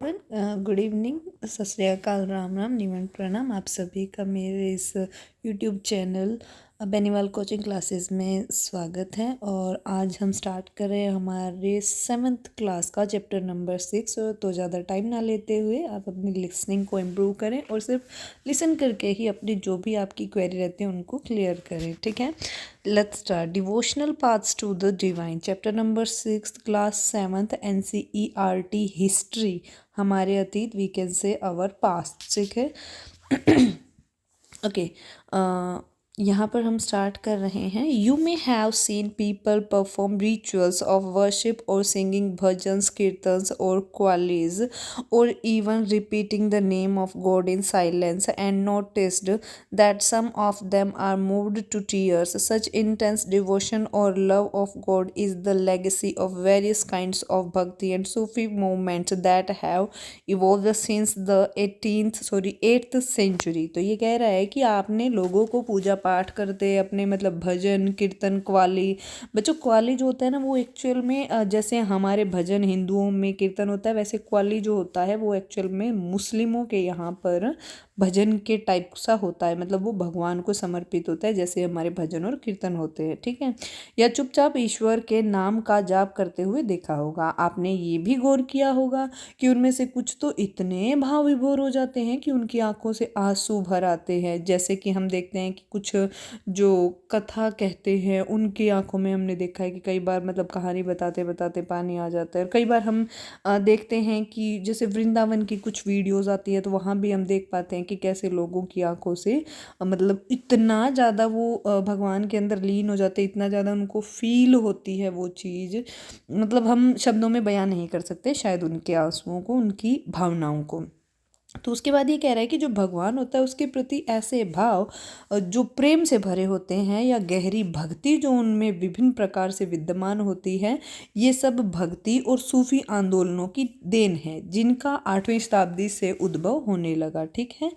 Good evening, सत श्री अकाल, राम राम, निमन प्रणाम आप सभी का मेरे इस YouTube channel Beniwal coaching classes में स्वागत है। और आज हम स्टार्ट कर रहे हैं हमारे 7th क्लास का चैप्टर नंबर 6। तो ज़्यादा टाइम ना लेते हुए आप अपनी लिसनिंग को इम्प्रूव करें और सिर्फ लिसन करके ही अपनी जो भी आपकी क्वेरी रहती है उनको क्लियर करें, ठीक है। Let's start. Devotional paths to the divine, chapter number 6, class 7th, NCERT history, हमारे अतीत, we can say our past, ठीक है। ओके, यहाँ पर हम स्टार्ट कर रहे हैं। You may have seen people perform rituals of worship और सिंगिंग भजन्स, कीर्तन्स और क्वालीज और even repeating the name of God in silence and noticed that some of them are moved to tears. Such intense devotion और love of God is the legacy of various kinds of bhakti and Sufi movements that have evolve since the 8th century. तो ये कह रहा है कि आपने लोगों को पूजा पाठ करते अपने मतलब भजन कीर्तन क्वाली। बच्चों, क्वाली जो होता है ना वो एक्चुअल में जैसे हमारे भजन हिंदुओं में कीर्तन होता है, वैसे क्वाली जो होता है वो एक्चुअल में मुस्लिमों के यहाँ पर भजन के टाइप सा होता है। मतलब वो भगवान को समर्पित होता है जैसे हमारे भजन और कीर्तन होते हैं, ठीक है। या चुपचाप ईश्वर के नाम का जाप करते हुए देखा होगा। आपने ये भी गौर किया होगा कि उनमें से कुछ तो इतने भाव विभोर हो जाते हैं कि उनकी आंखों से आंसू भर आते हैं। जैसे कि हम देखते हैं कि कुछ जो कथा कहते हैं उनकी आंखों में हमने देखा है कि कई बार मतलब कहानी बताते बताते पानी आ जाता है। और कई बार हम देखते हैं कि जैसे वृंदावन की कुछ वीडियोस आती है तो वहाँ भी हम देख पाते हैं कि कैसे लोगों की आंखों से मतलब इतना ज़्यादा वो भगवान के अंदर लीन हो जाते हैं, इतना ज़्यादा उनको फील होती है वो चीज़, मतलब हम शब्दों में बयान नहीं कर सकते शायद उनके आंसुओं को, उनकी भावनाओं को। तो उसके बाद ये कह रहा है कि जो भगवान होता है उसके प्रति ऐसे भाव जो प्रेम से भरे होते हैं या गहरी भक्ति जो उनमें विभिन्न प्रकार से विद्यमान होती है, ये सब भक्ति और सूफी आंदोलनों की देन है जिनका 8वीं शताब्दी से उद्भव होने लगा, ठीक है।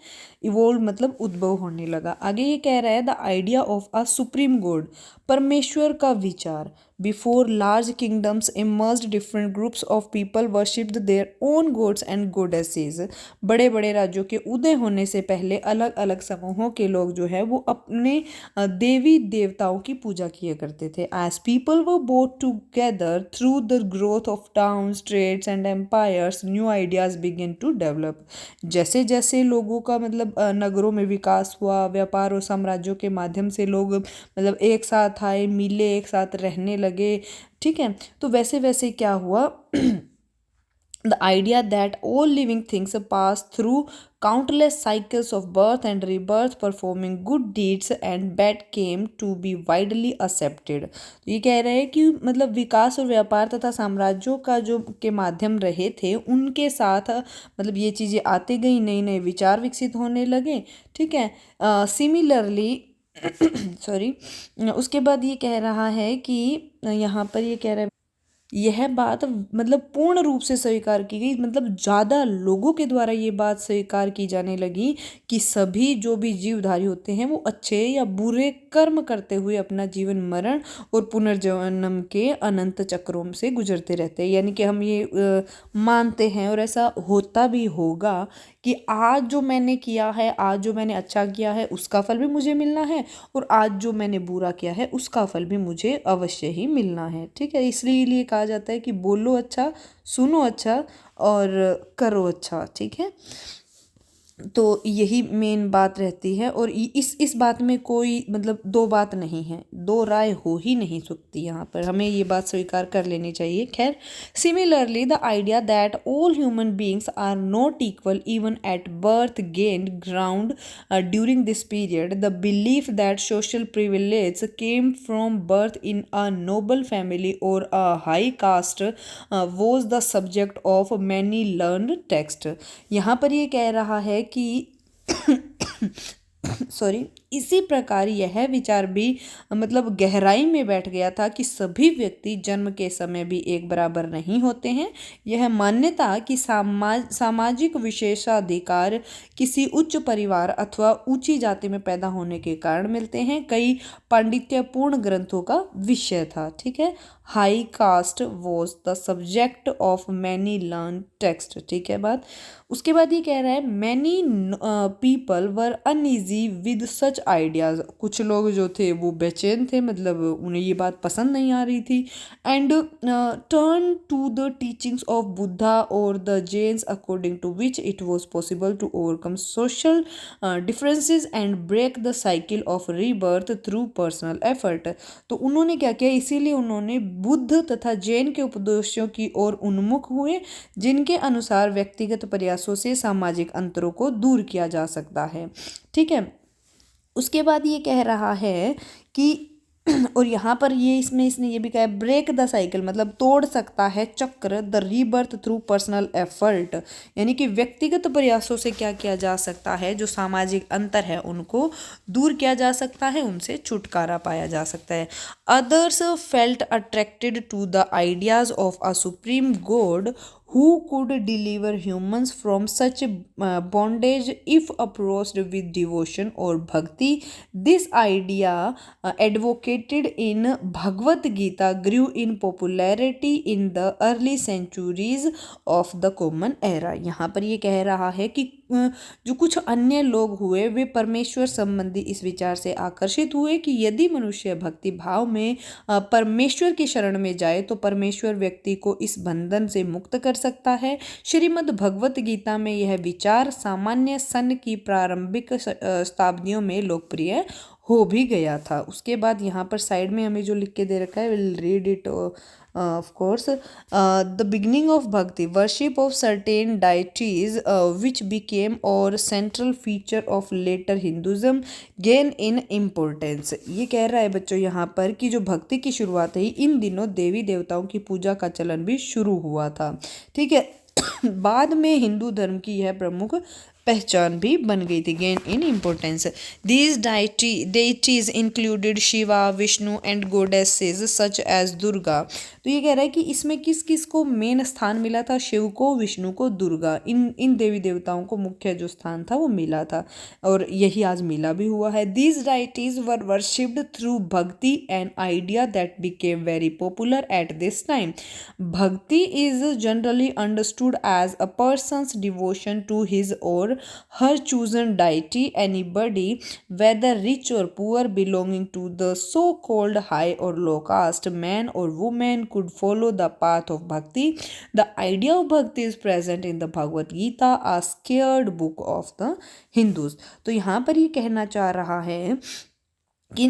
इवोल्व मतलब उद्भव होने लगा। आगे ये कह रहा है the idea of a supreme God, परमेश्वर का विचार। Before large kingdoms emerged different groups of people worshipped their own God's and goddesses. बड़े बड़े राज्यों के उदय होने से पहले अलग अलग समूहों के लोग जो है वो अपने देवी देवताओं की पूजा किया करते थे। As people were both together through the growth of towns, trades and empires, new ideas begin to develop. जैसे जैसे लोगों का मतलब नगरों में विकास हुआ, व्यापार और साम्राज्यों के माध्यम से लोग मतलब एक साथ आए, मिले, एक साथ रहने लगे, ठीक है। तो वैसे वैसे क्या हुआ the idea that all living things pass through countless cycles of birth and rebirth, performing good deeds and bad, came to be widely accepted। तो ये कह रहे हैं कि मतलब विकास और व्यापार तथा साम्राज्यों का जो के माध्यम रहे थे उनके साथ मतलब ये चीज़ें आते गई, नए नए विचार विकसित होने लगे, ठीक है। सिमिलरली सॉरी, उसके बाद ये कह रहा है कि यहाँ पर ये कह रहा है यह बात मतलब पूर्ण रूप से स्वीकार की गई, मतलब ज़्यादा लोगों के द्वारा ये बात स्वीकार की जाने लगी कि सभी जो भी जीवधारी होते हैं वो अच्छे या बुरे कर्म करते हुए अपना जीवन मरण और पुनर्जन्म के अनंत चक्रों से गुजरते रहते हैं। यानी कि हम ये मानते हैं और ऐसा होता भी होगा कि आज जो मैंने किया है, आज जो मैंने अच्छा किया है उसका फल भी मुझे मिलना है और आज जो मैंने बुरा किया है उसका फल भी मुझे अवश्य ही मिलना है, ठीक है। इसलिए कहा जाता है कि बोलो अच्छा, सुनो अच्छा और करो अच्छा, ठीक है। तो यही मेन बात रहती है और इस बात में कोई मतलब दो बात नहीं है, दो राय हो ही नहीं सकती। यहाँ पर हमें ये बात स्वीकार कर लेनी चाहिए। खैर, similarly the idea that all human beings are not equal even at birth gained ground during this period. The belief that social privilege came from birth in a noble family और a high caste was the subject of many learned text. यहाँ पर ये कह रहा है कि sorry, इसी प्रकार यह विचार भी मतलब गहराई में बैठ गया था कि सभी व्यक्ति जन्म के समय भी एक बराबर नहीं होते हैं। यह मान्यता कि सामाजिक विशेषाधिकार किसी उच्च परिवार अथवा ऊंची जाति में पैदा होने के कारण मिलते हैं, कई पांडित्यपूर्ण ग्रंथों का विषय था। ठीक है, high caste was the subject of many learn text. ठीक है बात। उसके बाद ये कह रहा है many people were uneasy with such ideas. कुछ लोग जो थे वो बेचैन थे, मतलब उन्हें ये बात पसंद नहीं आ रही थी। And turn to the teachings of Buddha और the Jains according to which it was possible to overcome social differences and break the cycle of rebirth through personal effort. तो उन्होंने क्या किया, इसीलिए उन्होंने बुद्ध तथा जैन के उपदेशों की ओर उन्मुख हुए, जिनके अनुसार व्यक्तिगत प्रयासों से सामाजिक अंतरों को दूर किया जा सकता है। ठीक है, उसके बाद ये कह रहा है कि और यहाँ पर ये इसमें इसने ये भी कहा है ब्रेक द साइकिल, मतलब तोड़ सकता है चक्र, the rebirth through personal effort, यानी कि व्यक्तिगत प्रयासों से क्या किया जा सकता है, जो सामाजिक अंतर है उनको दूर किया जा सकता है, उनसे छुटकारा पाया जा सकता है। Others felt attracted to the ideas of a supreme God who could deliver humans from such bondage if approached with devotion or bhakti. This idea advocated in Bhagavad Gita grew in popularity in the early centuries of the common era. यहाँ पर ये कह रहा है कि जो कुछ अन्य लोग हुए वे परमेश्वर संबंधी इस विचार से आकर्षित हुए कि यदि मनुष्य भक्ति भाव में परमेश्वर की शरण में जाए तो परमेश्वर व्यक्ति को इस बंधन से मुक्त कर सकता है। श्रीमद् भगवत गीता में यह विचार सामान्य सन की प्रारंभिक शताब्दियों में लोकप्रिय हो भी गया था। उसके बाद यहाँ पर साइड में हमें जो लिख के दे रखा है, will read it of course. The beginning of bhakti, worship of certain deities which became or central feature of later Hinduism gain in importance. ये कह रहा है बच्चों यहाँ पर कि जो भक्ति की शुरुआत है इन दिनों देवी देवताओं की पूजा का चलन भी शुरू हुआ था। ठीक है, बाद में हिंदू धर्म की यह प्रमुख पहचान भी बन गई थी, gain in importance. These deities included Shiva, Vishnu and goddesses such as Durga. तो ये कह रहा है कि इसमें किस किस को मेन स्थान मिला था, शिव को, विष्णु को, दुर्गा, इन देवी देवताओं को मुख्य जो स्थान था वो मिला था, और यही आज मिला भी हुआ है। These deities were worshipped through bhakti, an idea that became very popular at this time. Bhakti is generally understood as a person's devotion to his और her chosen deity. Anybody, whether rich or poor, belonging to the so-called high or low caste, man or woman, could follow the path of bhakti. The idea of bhakti is present in the Bhagavad Gita, a sacred book of the Hindus. तो यहाँ पर ये कहना चाह रहा है कि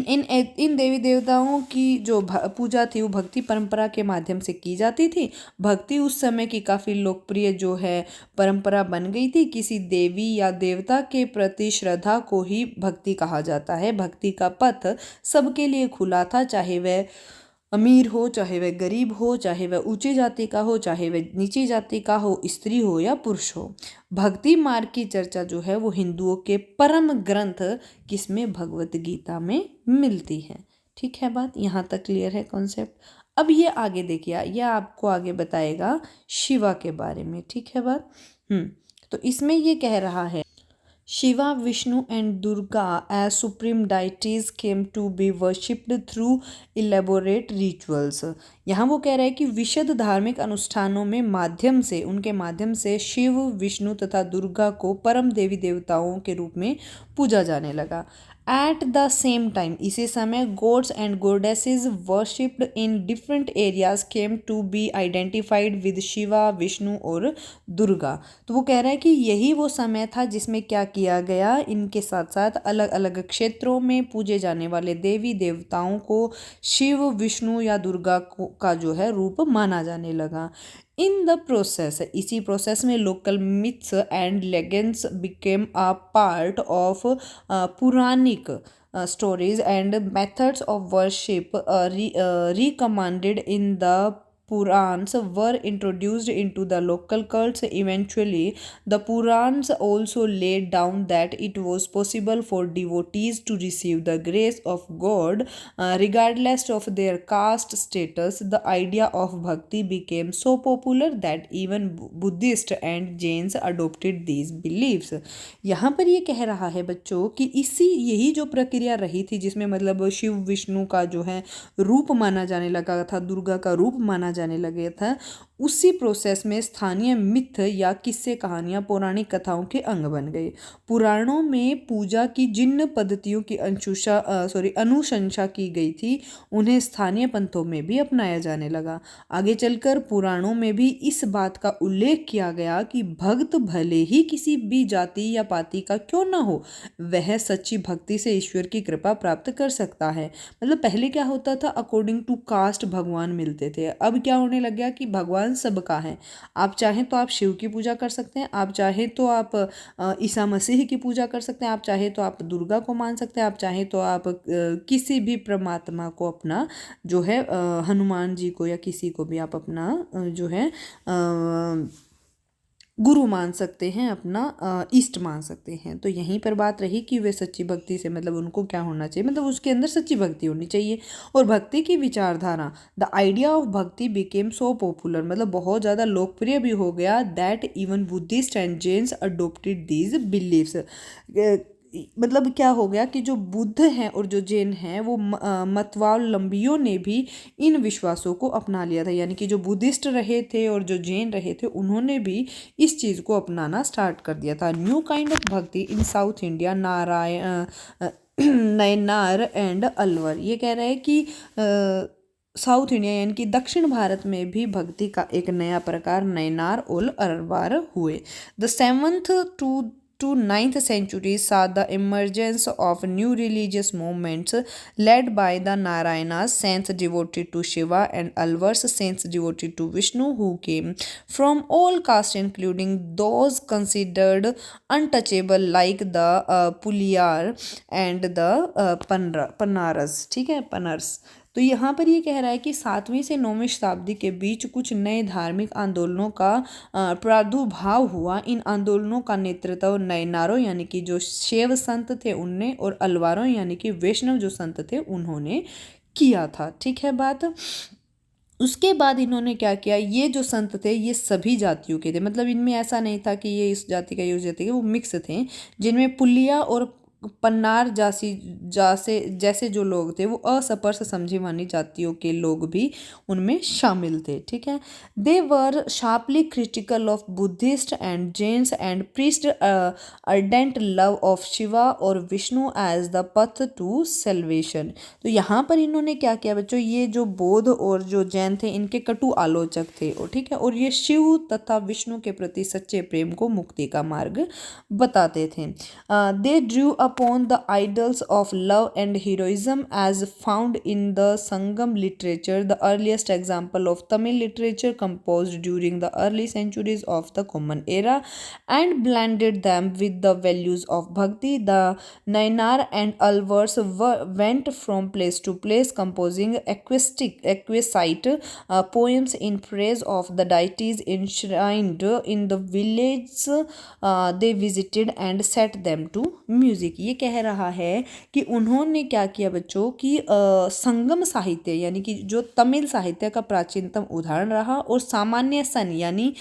इन देवी देवताओं की जो पूजा थी वो भक्ति परंपरा के माध्यम से की जाती थी। भक्ति उस समय की काफ़ी लोकप्रिय जो है परंपरा बन गई थी। किसी देवी या देवता के प्रति श्रद्धा को ही भक्ति कहा जाता है। भक्ति का पथ सबके लिए खुला था, चाहे वह अमीर हो, चाहे वह गरीब हो, चाहे वह ऊंची जाति का हो, चाहे वह नीची जाति का हो, स्त्री हो या पुरुष हो। भक्ति मार्ग की चर्चा जो है वो हिंदुओं के परम ग्रंथ किसमें, भगवत गीता में मिलती है। ठीक है बात, यहाँ तक क्लियर है कॉन्सेप्ट। अब ये आगे देखिए, यह आपको आगे बताएगा शिवा के बारे में। ठीक है बात। तो इसमें ये कह रहा है Shiva, Vishnu and Durga as supreme deities came to be worshipped through elaborate rituals. यहाँ वो कह रहा है कि विशद धार्मिक अनुष्ठानों में माध्यम से, उनके माध्यम से शिव, विष्णु तथा दुर्गा को परम देवी देवताओं के रूप में पूजा जाने लगा। एट द सेम टाइम, इसी समय gods and goddesses worshipped in different areas came to be identified with Shiva, Vishnu और दुर्गा। तो वो कह रहा है कि यही वो समय था जिसमें क्या किया गया, इनके साथ साथ अलग अलग क्षेत्रों में पूजे जाने वाले देवी देवताओं को शिव, विष्णु या दुर्गा का जो है रूप माना जाने लगा। इन द प्रोसेस, इसी प्रोसेस में local myths and legends became a part of Puranik stories and methods of worship recommended in the Purans were introduced into the local cults. Eventually, the Purans also laid down that it was possible for devotees to receive the grace of God regardless of their caste status. The idea of bhakti became so popular that even Buddhists and Jains adopted these beliefs. यहाँ पर ये कह रहा है बच्चों कि यही जो प्रक्रिया रही थी जिसमें मतलब शिव विष्णु का जो है रूप माना जाने लगा था, दुर्गा का रूप माना जाने लगा था, उसी प्रोसेस में स्थानीय मिथ या किस्से कहानियाँ पौराणिक कथाओं के अंग बन गए। पुराणों में पूजा की जिन पद्धतियों की अनुशंसा की गई थी उन्हें स्थानीय पंथों में भी अपनाया जाने लगा। आगे चलकर पुराणों में भी इस बात का उल्लेख किया गया कि भक्त भले ही किसी भी जाति या पाति का क्यों न हो, वह सच्ची भक्ति से ईश्वर की कृपा प्राप्त कर सकता है। मतलब पहले क्या होता था, अकॉर्डिंग टू कास्ट भगवान मिलते थे। अब क्या होने लग गया कि भगवान सबका है। आप चाहें तो आप शिव की पूजा कर सकते हैं, आप चाहें तो आप ईसा मसीह की पूजा कर सकते हैं, आप चाहें तो आप दुर्गा को मान सकते हैं, आप चाहें तो आप किसी भी परमात्मा को अपना जो है हनुमान जी को या किसी को भी आप अपना जो है गुरु मान सकते हैं, अपना इष्ट मान सकते हैं। तो यहीं पर बात रही कि वे सच्ची भक्ति से मतलब उनको क्या होना चाहिए, मतलब उसके अंदर सच्ची भक्ति होनी चाहिए। और भक्ति की विचारधारा, the idea of bhakti became so popular, मतलब बहुत ज़्यादा लोकप्रिय भी हो गया, that even Buddhist and Jains adopted these beliefs. मतलब क्या हो गया कि जो बुद्ध हैं और जो जैन हैं वो मतवावलंबियों ने भी इन विश्वासों को अपना लिया था। यानी कि जो बुद्धिस्ट रहे थे और जो जैन रहे थे उन्होंने भी इस चीज़ को अपनाना स्टार्ट कर दिया था। New kind of bhakti in South India, Nayanar and Alvar. ये कह रहे हैं कि साउथ इंडिया यानी कि दक्षिण भारत में भी भक्ति का एक नया प्रकार नयनार और अलवर हुए। The 7th to 9th centuries saw the emergence of new religious movements led by the Narayanas, saints devoted to Shiva, and Alvars, saints devoted to Vishnu, who came from all castes including those considered untouchable like the Puliyar and the Panaras। ठीक है, पनर्स। तो यहाँ पर ये कह रहा है कि 7वीं से 9वीं शताब्दी के बीच कुछ नए धार्मिक आंदोलनों का प्रादुर्भाव हुआ। इन आंदोलनों का नेतृत्व नयनारों यानी कि जो शैव संत थे उनने, और अलवारों यानी कि वैष्णव जो संत थे उन्होंने किया था। ठीक है बात। उसके बाद इन्होंने क्या किया, ये जो संत थे ये सभी जातियों के थे, मतलब इनमें ऐसा नहीं था कि ये इस जाति का ये उस जाति का, वो मिक्स थे, जिनमें पुलिया और पन्नार जैसे जो लोग थे वो अस्पृश्य समझी मानी जातियों के लोग भी उनमें शामिल थे। ठीक है। They were sharply critical of Buddhist and Jains and preached ardent love of Shiva और Vishnu as the path to salvation. तो यहाँ पर इन्होंने क्या किया बच्चों, ये जो बौद्ध और जो जैन थे इनके कटु आलोचक थे, और ठीक है, और ये शिव तथा विष्णु के प्रति सच्चे प्रेम को मुक्ति का मार्ग बताते थे। दे Drew upon the idols of love and heroism as found in the Sangam literature, the earliest example of Tamil literature composed during the early centuries of the Common Era, and blended them with the values of Bhakti. The Nayanar and Alvars went from place to place composing exquisite poems in praise of the deities enshrined in the villages they visited and set them to music। ये कह रहा है कि उन्होंने क्या किया बच्चों कि संगम साहित्य यानी कि जो तमिल साहित्य का प्राचीनतम उदाहरण रहा, और सामान्य सन यानी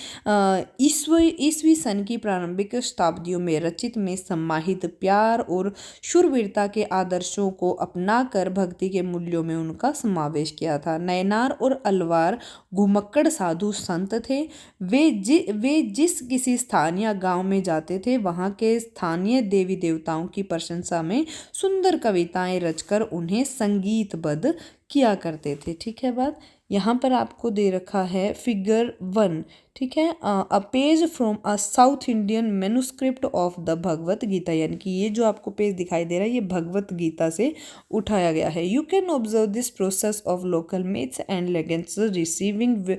ईस्वी सन की प्रारंभिक शताब्दियों में रचित में सम्माहित प्यार और शूरवीरता के आदर्शों को अपनाकर भक्ति के मूल्यों में उनका समावेश किया था। नयनार और अलवार घुमक्कड़ साधु संत थे। वे जिस किसी स्थानीय गांव में जाते थे वहां के स्थानीय देवी देवताओं की प्रशंसा में सुंदर कविताएं रचकर उन्हें संगीतबद्ध किया करते थे। ठीक है बात। यहाँ पर आपको दे रखा है फिगर 1। ठीक है, a page from a South Indian manuscript of the Bhagavad Gita, यानी कि ये जो आपको पेज दिखाई दे रहा है ये भगवत गीता से उठाया गया है। You can observe this process of local myths and legends receiving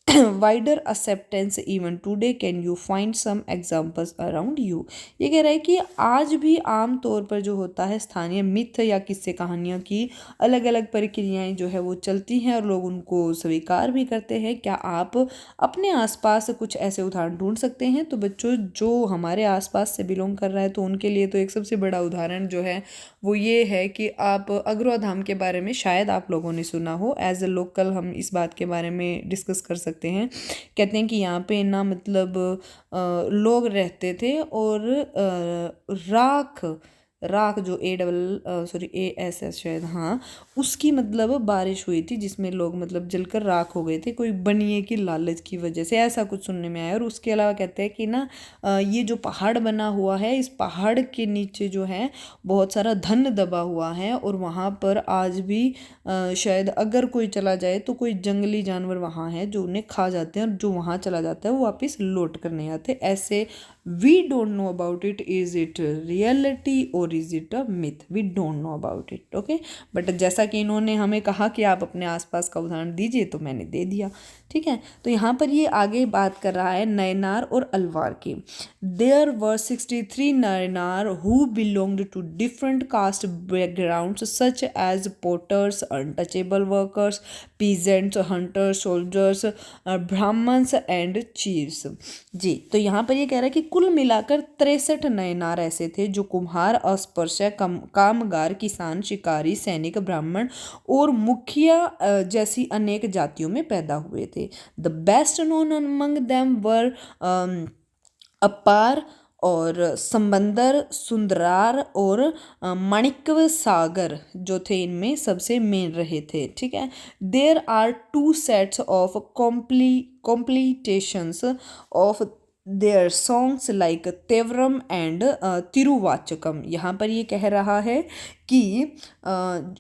wider acceptance even today. Can you find some examples around you? ये कह रहा है कि आज भी आम तौर पर जो होता है स्थानीय मिथ या किस्से कहानियों की अलग अलग प्रक्रियाएं जो है वो चलती हैं और लोग उनको स्वीकार भी करते हैं। क्या आप अपने आसपास कुछ ऐसे उदाहरण ढूंढ सकते हैं? तो बच्चों, जो हमारे आसपास से बिलोंग कर रहा है तो उनके लिए तो एक सबसे बड़ा उदाहरण जो है वो ये है कि आप अग्रवा धाम के बारे में शायद आप लोगों ने सुना हो। एज ए लोकल हम इस बात के बारे में डिस्कस कर सकते हैं। कहते हैं कि यहाँ पे ना मतलब लोग रहते थे और राख राख जो ASS शायद, हाँ, उसकी मतलब बारिश हुई थी जिसमें लोग मतलब जलकर राख हो गए थे कोई बनिए की लालच की वजह से, ऐसा कुछ सुनने में आया। और उसके अलावा कहते हैं कि ना ये जो पहाड़ बना हुआ है, इस पहाड़ के नीचे जो है बहुत सारा धन दबा हुआ है और वहाँ पर आज भी शायद अगर कोई चला जाए तो कोई जंगली जानवर वहाँ है जो उन्हें खा जाते हैं और जो वहाँ चला जाता है वो वापस लौट कर नहीं आते। ऐसे we don't know about it, is it reality or is it a myth? We don't know about it, okay? But जैसा कि इन्होंने हमें कहा कि आप अपने आसपास का उदाहरण दीजिए तो मैंने दे दिया, ठीक है। तो यहाँ पर ये आगे बात कर रहा है नयनार और अलवार की। There were 63 Nayanar who belonged to different caste backgrounds such as potters, untouchable workers, peasants, hunters, soldiers, Brahmins and chiefs। जी, तो यहाँ पर ये कह रहा है कि कुल मिलाकर 63 नयनार ऐसे थे जो कुम्हार, अस्पृश्य, कामगार, किसान, शिकारी, सैनिक, ब्राह्मण और मुखिया जैसी अनेक जातियों में पैदा हुए थे। The best known among them वर अपार और समंदर, सुंदरार और माणिक्य सागर जो थे इनमें सबसे मेन रहे थे, ठीक है। There are 2 sets of compilations of their songs like Tevaram and Tiruvachakam. यहाँ पर ये कह रहा है कि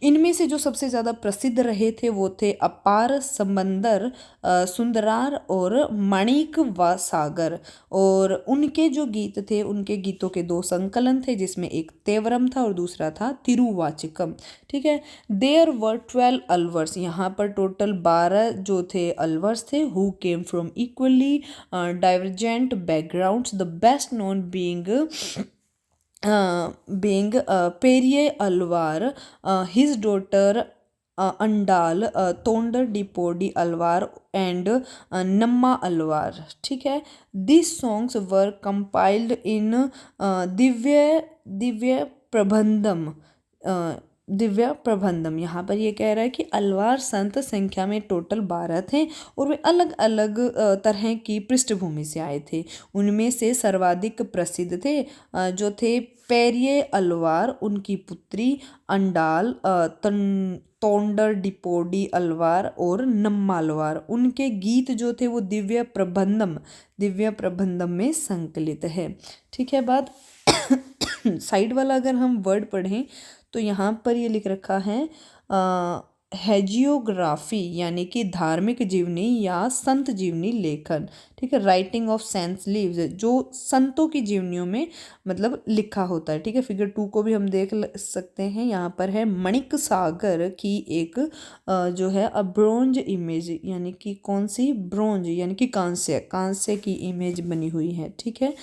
इनमें से जो सबसे ज़्यादा प्रसिद्ध रहे थे वो थे अपार, समंदर, सुंदरार और माणिक व सागर। और उनके जो गीत थे, उनके गीतों के 2 संकलन थे जिसमें एक तेवरम था और दूसरा था तिरुवाचकम, ठीक है। देयर वर 12 अलवर्स, यहाँ पर टोटल 12 जो थे अलवर्स थे, who came from equally divergent backgrounds, the best known being Periye Alvar, his daughter Andal, Tondaradippodi Alvar and Namma Alvar, ठीक है। This songs were compiled in Divya Prabandham. Divya Prabandham, यहाँ पर ये कह रहा है कि अलवार संत संख्या में टोटल 12 थे और वे अलग अलग तरह की पृष्ठभूमि से आए थे। उनमें से सर्वाधिक प्रसिद्ध थे जो थे पेरिये अलवार, उनकी पुत्री अंडाल, तोंडर डिपोडी अलवार और नम्मा अलवार। उनके गीत जो थे वो दिव्य प्रबंधम में संकलित है, ठीक है। बात साइड वाला अगर हम वर्ड पढ़ें तो यहाँ पर ये लिख रखा है हैजियोग्राफी यानी कि धार्मिक जीवनी या संत जीवनी लेखन, ठीक है। राइटिंग ऑफ सेंस लीव्स, जो संतों की जीवनियों में मतलब लिखा होता है, ठीक है। फिगर 2 को भी हम देख सकते हैं। यहाँ पर है मणिक सागर की एक जो है ब्रोंज इमेज, यानी कि कौन सी? ब्रोंज यानी कि कांस्य की इमेज बनी हुई है, ठीक है।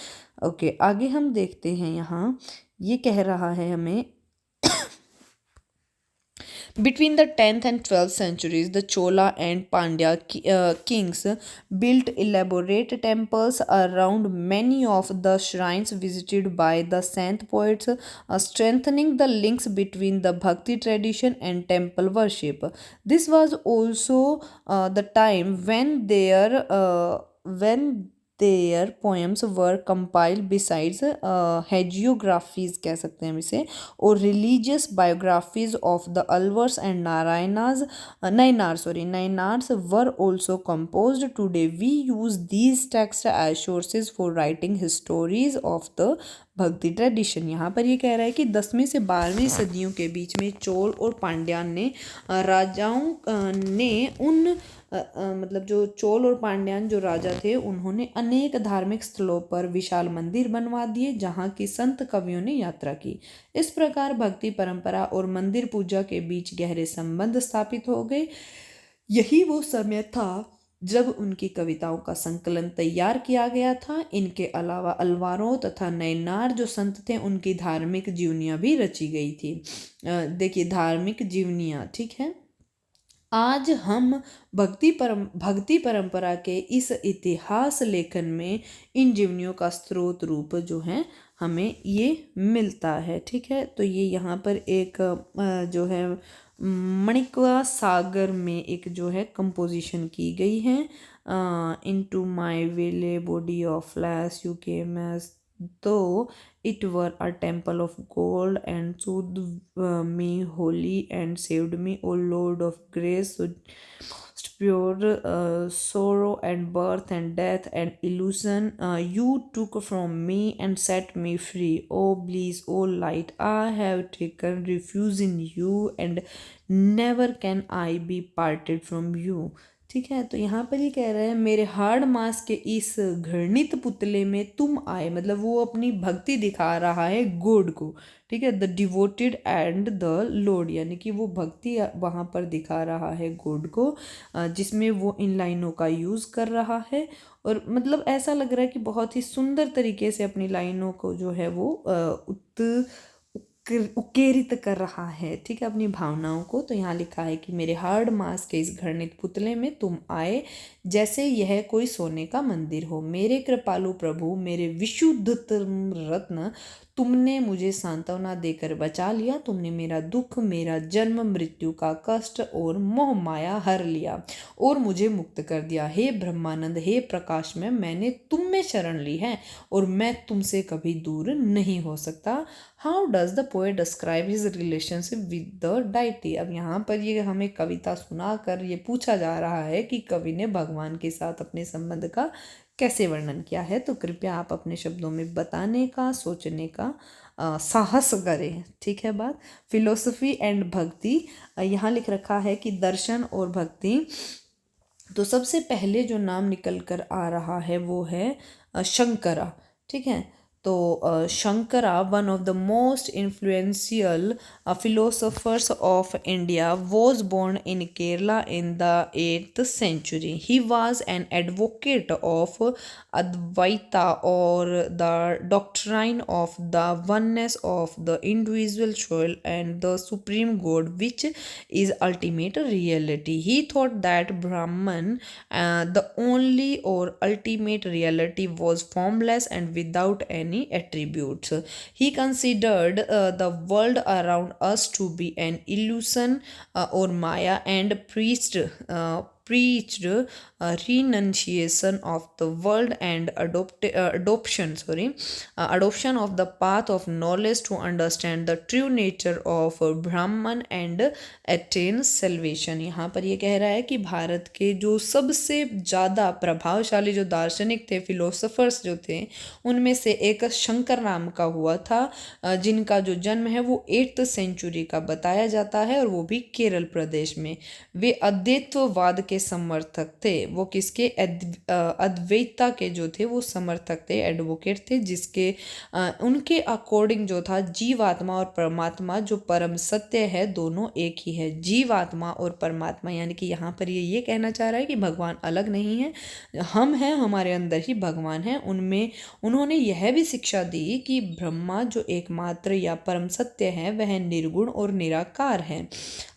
ओके, आगे हम देखते हैं। यहाँ ये कह रहा है हमें Between the 10th and 12th centuries, the Chola and Pandya kings built elaborate temples around many of the shrines visited by the saint poets, strengthening the links between the Bhakti tradition and temple worship. This was also the time when their poems were compiled besides hagiographies कह सकते हैं हम इसे, और religious biographies of the Alvars and Nainars were also composed. Today we use these texts as sources for writing histories of the भक्ति tradition. यहाँ पर ये कह रहा है कि 10वीं से 12वीं सदियों के बीच में चोल और पांड्यान ने राजाओं ने मतलब जो चोल और पांड्यान जो राजा थे उन्होंने अनेक धार्मिक स्थलों पर विशाल मंदिर बनवा दिए जहाँ की संत कवियों ने यात्रा की। इस प्रकार भक्ति परंपरा और मंदिर पूजा के बीच गहरे संबंध स्थापित हो गए। यही वो समय था जब उनकी कविताओं का संकलन तैयार किया गया था। इनके अलावा अलवारों तथा नैनार जो संत थे उनकी धार्मिक जीवनियाँ भी रची गई थी। देखिए धार्मिक जीवनियाँ, ठीक है। आज हम भक्ति परंपरा के इस इतिहास लेखन में इन जीवनियों का स्रोत रूप जो है हमें ये मिलता है, ठीक है। तो ये यहाँ पर एक जो है मणिकवा सागर में एक जो है कंपोजिशन की गई है। Into my vile body of flesh you came as though it were a temple of gold and soothed me wholly and saved me, O Lord of grace, so pure sorrow and birth and death and illusion you took from me and set me free. O bliss, O light, I have taken refuge in you and never can I be parted from you. ठीक है। तो यहाँ पर ये कह रहे हैं मेरे हाड़ मास के इस घृणित पुतले में तुम आए, मतलब वो अपनी भक्ति दिखा रहा है गॉड को, ठीक है। The devoted and the Lord, यानी कि वो भक्ति वहाँ पर दिखा रहा है गॉड को, जिसमें वो इन लाइनों का यूज़ कर रहा है। और मतलब ऐसा लग रहा है कि बहुत ही सुंदर तरीके से अपनी लाइनों को जो है वो उकेरित कर रहा है, ठीक है, अपनी भावनाओं को। तो यहाँ लिखा है कि मेरे हार्ड मास के इस घृणित पुतले में तुम आए जैसे यह कोई सोने का मंदिर हो। मेरे कृपालु प्रभु, मेरे विशुद्धतम रत्न, तुमने मुझे सांत्वना देकर बचा लिया। तुमने मेरा दुख, मेरा जन्म मृत्यु का कष्ट और मोह माया हर लिया और मुझे मुक्त कर दिया। हे ब्रह्मानंद, हे प्रकाश में, मैंने तुम में शरण ली है और मैं तुमसे कभी दूर नहीं हो सकता। How does the poet describe his relationship with the deity. अब यहाँ पर ये हमें कविता सुनाकर ये पूछा जा रहा है कि कवि ने भगवान के साथ अपने संबंध का कैसे वर्णन किया है। तो कृपया आप अपने शब्दों में बताने का, सोचने का साहस करें, ठीक है। बात फिलोसफी एंड भक्ति, यहाँ लिख रखा है कि दर्शन और भक्ति। तो सबसे पहले जो नाम निकल कर आ रहा है वो है शंकरा, ठीक है। तो Shankara, one of the most influential philosophers of India, was born in Kerala in the 8th century. He was an advocate of Advaita, or the doctrine of the oneness of the individual soul and the supreme God, which is ultimate reality. He thought that Brahman, the only or ultimate reality, was formless and without any attributes. He considered the world around us to be an illusion or Maya, and preached renunciation of the world and adoption of the path of knowledge to understand the true nature of Brahman and attain salvation. यहाँ पर ये कह रहा है कि भारत के जो सबसे ज़्यादा प्रभावशाली जो दार्शनिक थे, फिलोसफर्स जो थे, उनमें से एक शंकर नाम का हुआ था, जिनका जो जन्म है वो 8th सेंचुरी का बताया जाता है और वो भी केरल प्रदेश में। वे अद्वैतवाद के समर्थक थे। वो किसके? अद्वैता के जो थे वो समर्थक थे, एडवोकेट थे, जिसके उनके अकॉर्डिंग जो था जीवात्मा और परमात्मा जो परम सत्य है दोनों एक ही है। जीवात्मा और परमात्मा, यानी कि यहाँ पर ये कहना चाह रहा है कि भगवान अलग नहीं है, हम हैं, हमारे अंदर ही भगवान है। उनमें उन्होंने यह भी शिक्षा दी कि ब्रह्मा जो एकमात्र या परम सत्य है वह निर्गुण और निराकार है।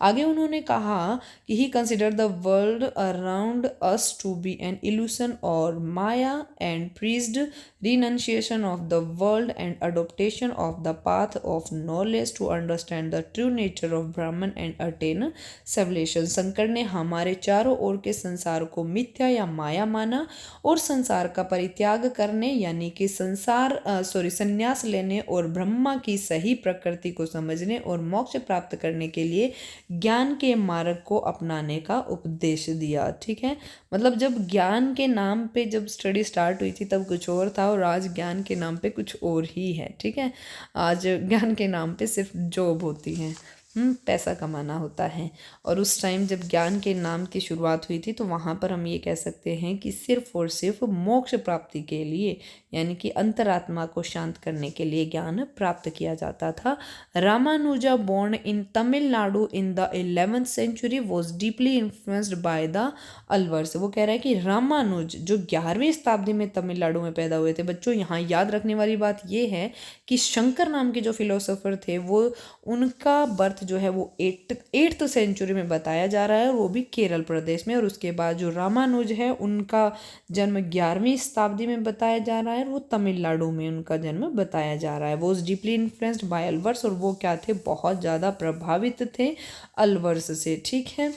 आगे उन्होंने कहा कि he consider the world around us to be an illusion और maya and prized renunciation of the world and adoption of the path of knowledge to understand the true nature of Brahman and attain salvation. Shankar ने हमारे चारों ओर के संसार को मिथ्या या माया माना और संसार का परित्याग करने यानी कि संन्यास लेने और ब्रह्मा की सही प्रकृति को समझने और मोक्ष प्राप्त करने के लिए ज्ञान के मार्ग को अपनाने का उपदेश दिया। ठीक है, मतलब जब ज्ञान के नाम पे जब स्टडी स्टार्ट हुई थी तब कुछ और था और आज ज्ञान के नाम पे कुछ और ही है। ठीक है, आज ज्ञान के नाम पे सिर्फ जॉब होती है। पैसा कमाना होता है। और उस टाइम जब ज्ञान के नाम की शुरुआत हुई थी तो वहाँ पर हम ये कह सकते हैं कि सिर्फ और सिर्फ मोक्ष प्राप्ति के लिए, यानी कि अंतरात्मा को शांत करने के लिए ज्ञान प्राप्त किया जाता था। Ramanuja born in Tamil Nadu in the 11th century was deeply influenced by the Alvars. वो कह रहा है कि रामानुज जो 11वीं शताब्दी में तमिलनाडु में पैदा हुए थे। बच्चों यहाँ याद रखने वाली बात ये है कि शंकर नाम के जो फिलोसोफर थे वो उनका बर्थ जो है वो 8th सेंचुरी में बताया जा रहा है, और वो भी केरल प्रदेश में। और उसके बाद जो रामानुज है उनका जन्म 11वीं शताब्दी में बताया जा रहा है, वो तमिलनाडु में उनका जन्म बताया जा रहा है। वो डीपली इन्फ्लुएंस्ड बाय अलवर्स, और वो क्या थे, बहुत ज़्यादा प्रभावित थे अलवर्स से। ठीक है,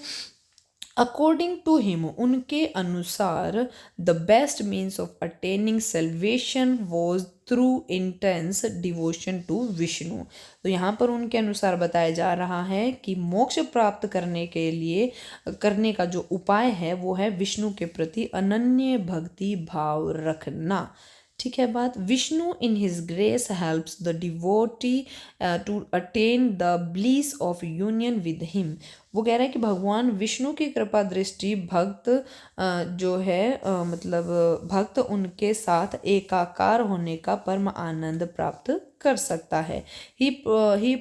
अकॉर्डिंग टू हिम, उनके अनुसार the best means of attaining salvation was through intense devotion to Vishnu. तो यहाँ पर उनके अनुसार बताया जा रहा है कि मोक्ष प्राप्त करने के लिए करने का जो उपाय है वो है विष्णु के प्रति अनन्य भक्ति भाव रखना। ठीक है बात। Vishnu in his grace helps the devotee to attain the bliss of union with him. वो कह रहा है कि भगवान विष्णु की कृपा दृष्टि भक्त जो है मतलब भक्त उनके साथ एकाकार होने का परम आनंद प्राप्त कर सकता है। He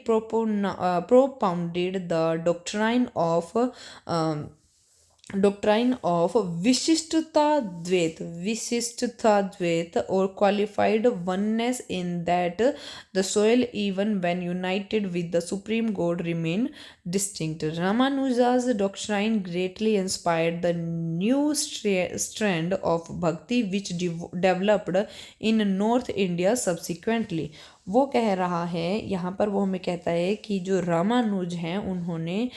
propounded the doctrine of Vishishtadvaita और qualified oneness in that the soul even when united with the supreme God remain distinct. Ramanuja's doctrine greatly inspired the new strand of bhakti which developed in North India subsequently। वो कह रहा है यहाँ पर, वो हमें कहता है कि जो रामानुज हैं उन्होंने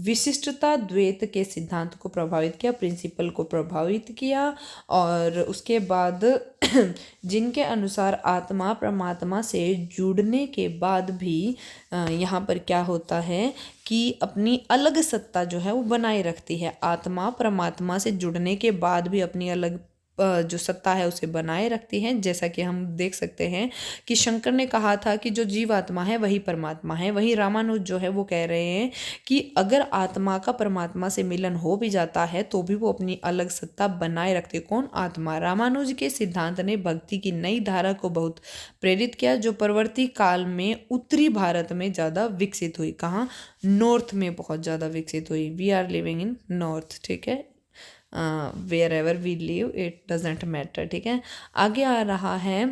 विशिष्टता द्वैत के सिद्धांत को प्रभावित किया, प्रिंसिपल को प्रभावित किया, और उसके बाद जिनके अनुसार आत्मा परमात्मा से जुड़ने के बाद भी यहाँ पर क्या होता है कि अपनी अलग सत्ता जो है वो बनाए रखती है। आत्मा परमात्मा से जुड़ने के बाद भी अपनी अलग जो सत्ता है उसे बनाए रखती है। जैसा कि हम देख सकते हैं कि शंकर ने कहा था कि जो जीवात्मा है वही परमात्मा है, वही रामानुज जो है वो कह रहे हैं कि अगर आत्मा का परमात्मा से मिलन हो भी जाता है तो भी वो अपनी अलग सत्ता बनाए रखते। कौन? आत्मा। रामानुज के सिद्धांत ने भक्ति की नई धारा को बहुत प्रेरित किया, जो परवर्ती काल में उत्तरी भारत में ज़्यादा विकसित हुई। कहाँ? नॉर्थ में बहुत ज़्यादा विकसित हुई। We are living in north. ठीक है, wherever we live it doesn't matter. ठीक है, आगे आ रहा है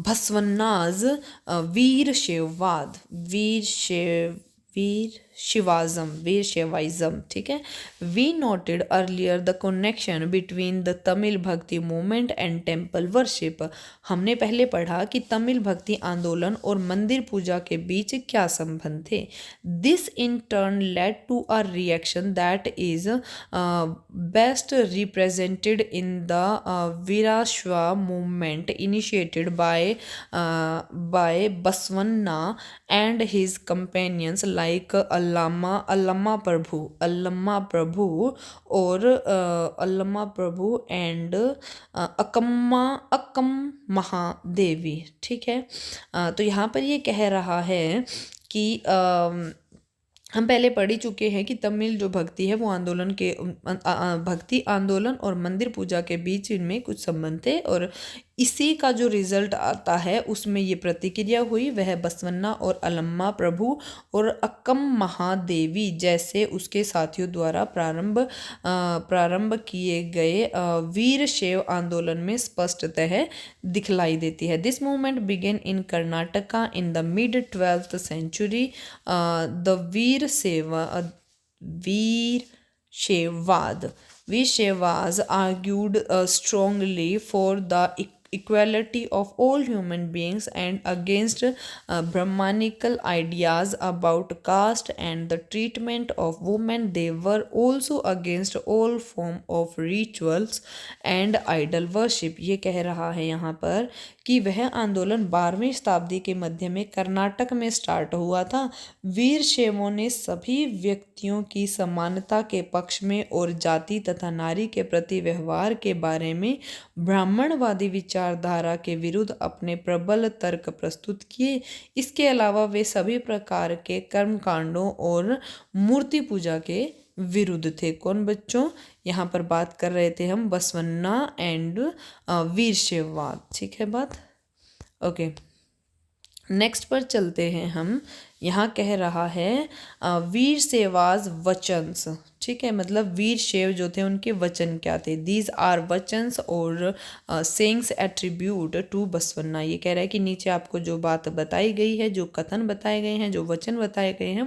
बसवन्नाज वीर शिवाइज्म। ठीक है, we noted earlier the connection between the Tamil bhakti movement and temple worship. हमने पहले पढ़ा कि तमिल भक्ति आंदोलन और मंदिर पूजा के बीच क्या संबंध थे। This in turn led to a reaction that is best represented in the Virashaiva movement initiated by Basavanna and his companions like Allama Prabhu and Akka Mahadevi. ठीक है, तो यहाँ पर ये कह रहा है कि हम पहले पढ़ ही चुके हैं कि तमिल जो भक्ति है वो आंदोलन के भक्ति आंदोलन और मंदिर पूजा के बीच इनमें कुछ संबंध थे, और इसी का जो रिजल्ट आता है उसमें ये प्रतिक्रिया हुई। वह बसवन्ना और अल्लमा प्रभु और अक्कम महादेवी जैसे उसके साथियों द्वारा प्रारंभ किए गए वीर शैव आंदोलन में स्पष्टतः दिखलाई देती है। This movement began in Karnataka in the mid 12th century. द Veershaivas argued strongly for the equality of all human beings and against Brahmanical ideas about caste and the treatment of women. They were also against all form of rituals and idol worship। ये कह रहा है यहाँ पर कि वह आंदोलन 12वीं शताब्दी के मध्य में कर्नाटक में स्टार्ट हुआ था। वीरशैवों ने सभी व्यक्तियों की समानता के पक्ष में और जाति तथा नारी के प्रति व्यवहार के बारे में ब्राह्मणवादी विचारधारा के विरुद्ध अपने प्रबल तर्क प्रस्तुत किए। इसके अलावा वे सभी प्रकार के कर्मकांडों और मूर्ति पूजा के विरुद्ध थे। कौन बच्चों? यहाँ पर बात कर रहे थे हम बसवन्ना एंड वीरशैववाद। ठीक है बात? ओके, नेक्स्ट पर चलते हैं हम। यहाँ कह रहा है वीरशैवाज वचन्स। ठीक है, मतलब वीरशैव जो थे उनके वचन क्या थे? दीज आर वचन्स और सेइंग्स एट्रीब्यूट टू बसवन्ना। ये कह रहा है कि नीचे आपको जो बात बताई गई है, जो कथन बताए गए हैं, जो वचन बताए गए हैं,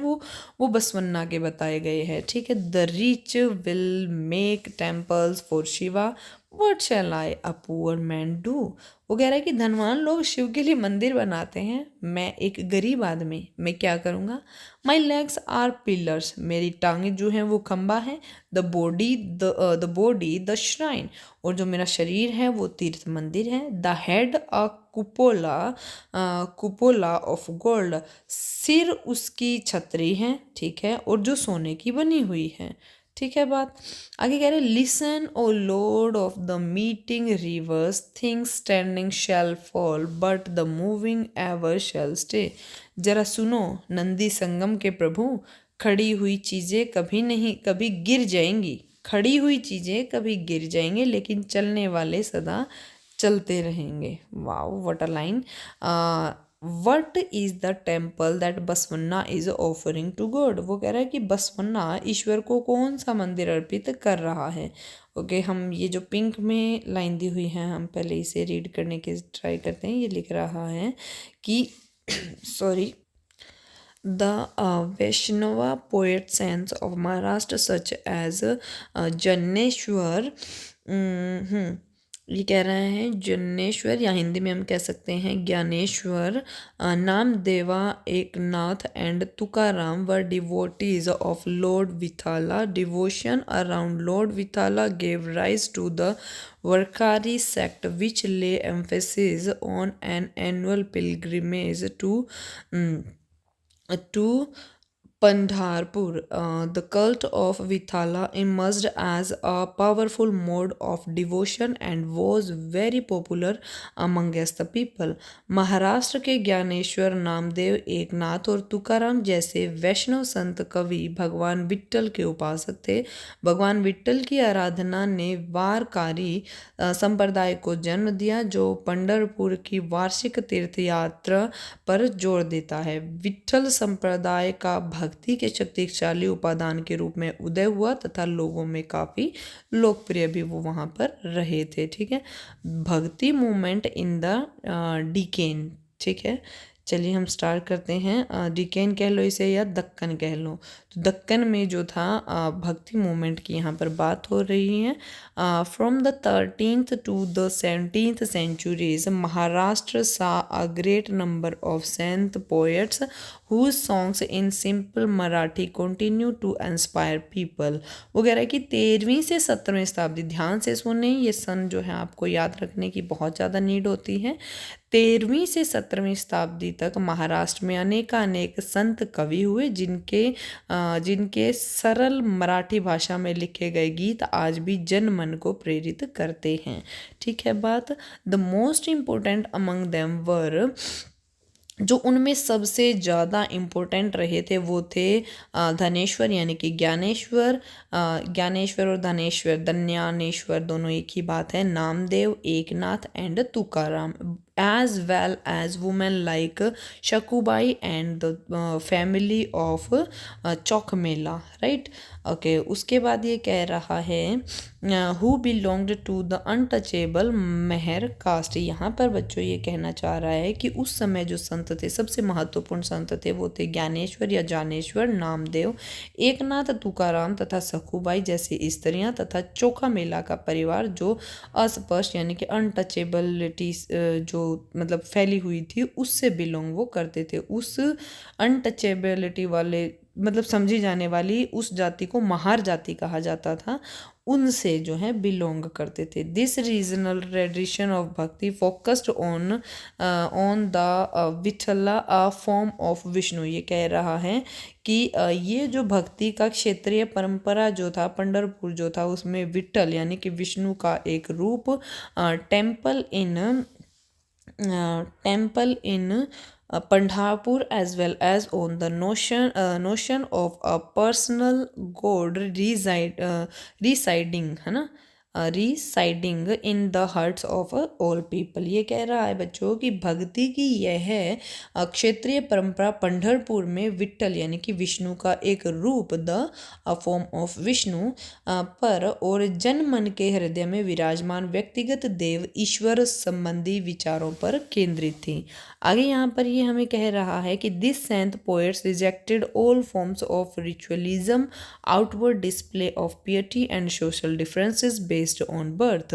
वो बसवन्ना के बताए गए हैं। ठीक है, the rich will make temples for Shiva, what shell I a poor man do. वो कह रहा है कि धनवान लोग शिव के लिए मंदिर बनाते हैं, मैं एक गरीब आदमी मैं क्या करूँगा? माई लेग्स आर पिलर्स, मेरी टांगें जो हैं वो खंबा है। द बॉडी द श्राइन, और जो मेरा शरीर है वो तीर्थ मंदिर है। The head a कुपोला of gold, सिर उसकी छतरी है। ठीक है, और जो सोने की बनी हुई है। ठीक है बात? आगे कह रहे listen O lord of the meeting rivers, things standing shall fall but the moving ever shall stay. जरा सुनो नंदी संगम के प्रभु, खड़ी हुई चीज़ें कभी गिर जाएंगी। खड़ी हुई चीज़ें कभी गिर जाएंगे लेकिन चलने वाले सदा चलते रहेंगे। Wow, what a line. What is the temple that Basavanna is offering to god. वो कह रहा है कि बसवन्ना ईश्वर को कौन सा मंदिर अर्पित कर रहा है। ओके, हम ये जो पिंक में लाइन दी हुई है हम पहले इसे रीड करने के ट्राई करते हैं। ये लिख रहा है कि sorry, the Vaishnava poet saints of Maharashtra such as Jnaneshwar, ये कह रहे हैं जन्नेश्वर, या हिंदी में हम कह सकते हैं Jnaneshwar, Namadeva, Eknath and Tukaram were devotees of Lord Vithala. Devotion around Lord Vithala gave rise to the Varkari sect, which lay emphasis on an annual pilgrimage to Pandharpur. The cult of Vithala emerged as a powerful mode of devotion and was very popular amongst the people. Maharashtra के ज्ञानेश्वर, नामदेव, एकनाथ और तुकाराम जैसे वैष्णव संत कवि भगवान विट्ठल के उपासक थे। भगवान विट्ठल की आराधना ने वारकारी संप्रदाय को जन्म दिया, जो पंढरपुर की वार्षिक तीर्थ यात्रा पर जोर देता है। विट्ठल संप्रदाय का भक्ति के शक्तिशाली उपादान के रूप में उदय हुआ तथा लोगों में काफ़ी लोकप्रिय भी वो वहाँ पर रहे थे। ठीक है, भक्ति मूवमेंट इन द डिकेन। ठीक है, चलिए हम स्टार्ट करते हैं। डिकेन कह लो इसे या दक्कन कह लो। तो दक्कन में जो था भक्ति मूवमेंट की यहाँ पर बात हो रही है। From the 13th to the 17th centuries, Maharashtra saw a great number of saint poets whose songs in simple Marathi continue to inspire people. वो कह रहा है कि 13वीं से 17वीं शताब्दी, ध्यान से सुने, ये सन जो है आपको याद रखने की बहुत ज़्यादा नीड होती है। 13वीं से 17वीं शताब्दी तक महाराष्ट्र में अनेक संत कवि हुए जिनके सरल मराठी भाषा में लिखे गए गीत आज भी जन मन को प्रेरित करते हैं। ठीक है बात। The most important among them वर, जो उनमें सबसे ज़्यादा इम्पोर्टेंट रहे थे वो थे धनेश्वर यानी कि ज्ञानेश्वर, ज्ञानेश्वर और धनेश्वर, धन्यानेश्वर दोनों एक ही बात है, Namdev, Eknath and Tukaram, as well as women like Shakubai and the family of Chokmela, right? Okay, उसके बाद ये कह रहा है who belonged to the untouchable Mahar caste. यहाँ पर बच्चों ये कहना चाह रहा है कि उस समय जो संत थे, सबसे महत्वपूर्ण संत थे, वो थे ज्ञानेश्वर या जानेश्वर, नामदेव, एकनाथ, तुकाराम तथा सखुबाई जैसी स्त्रियाँ तथा चोखा मेला का परिवार, जो अस्पष्ट यानी कि अनटचेबिलिटी जो मतलब फैली हुई थी उससे बिलोंग वो करते थे। उस अनटचेबिलिटी वाले मतलब समझी जाने वाली उस जाति को महार जाति कहा जाता था। उनसे जो है बिलोंग करते थे। This regional tradition of bhakti focused on the Vithala a form of Vishnu. ये कह रहा है कि ये जो भक्ति का क्षेत्रीय परंपरा जो था पंढरपुर जो था उसमें विठल यानी कि विष्णु का एक रूप temple in Pandharpur as well as on the notion of a personal god residing है ना residing in the hearts of all people. ये कह रहा है बच्चों कि भक्ति की यह क्षेत्रीय परंपरा पंढरपुर में विट्ठल यानी कि विष्णु का एक रूप द फॉर्म ऑफ विष्णु पर और जन मन के हृदय में विराजमान व्यक्तिगत देव ईश्वर संबंधी विचारों पर केंद्रित थी। आगे यहाँ पर ये हमें कह रहा है कि this saint poets rejected all forms of ritualism outward display of piety and social differences based on birth.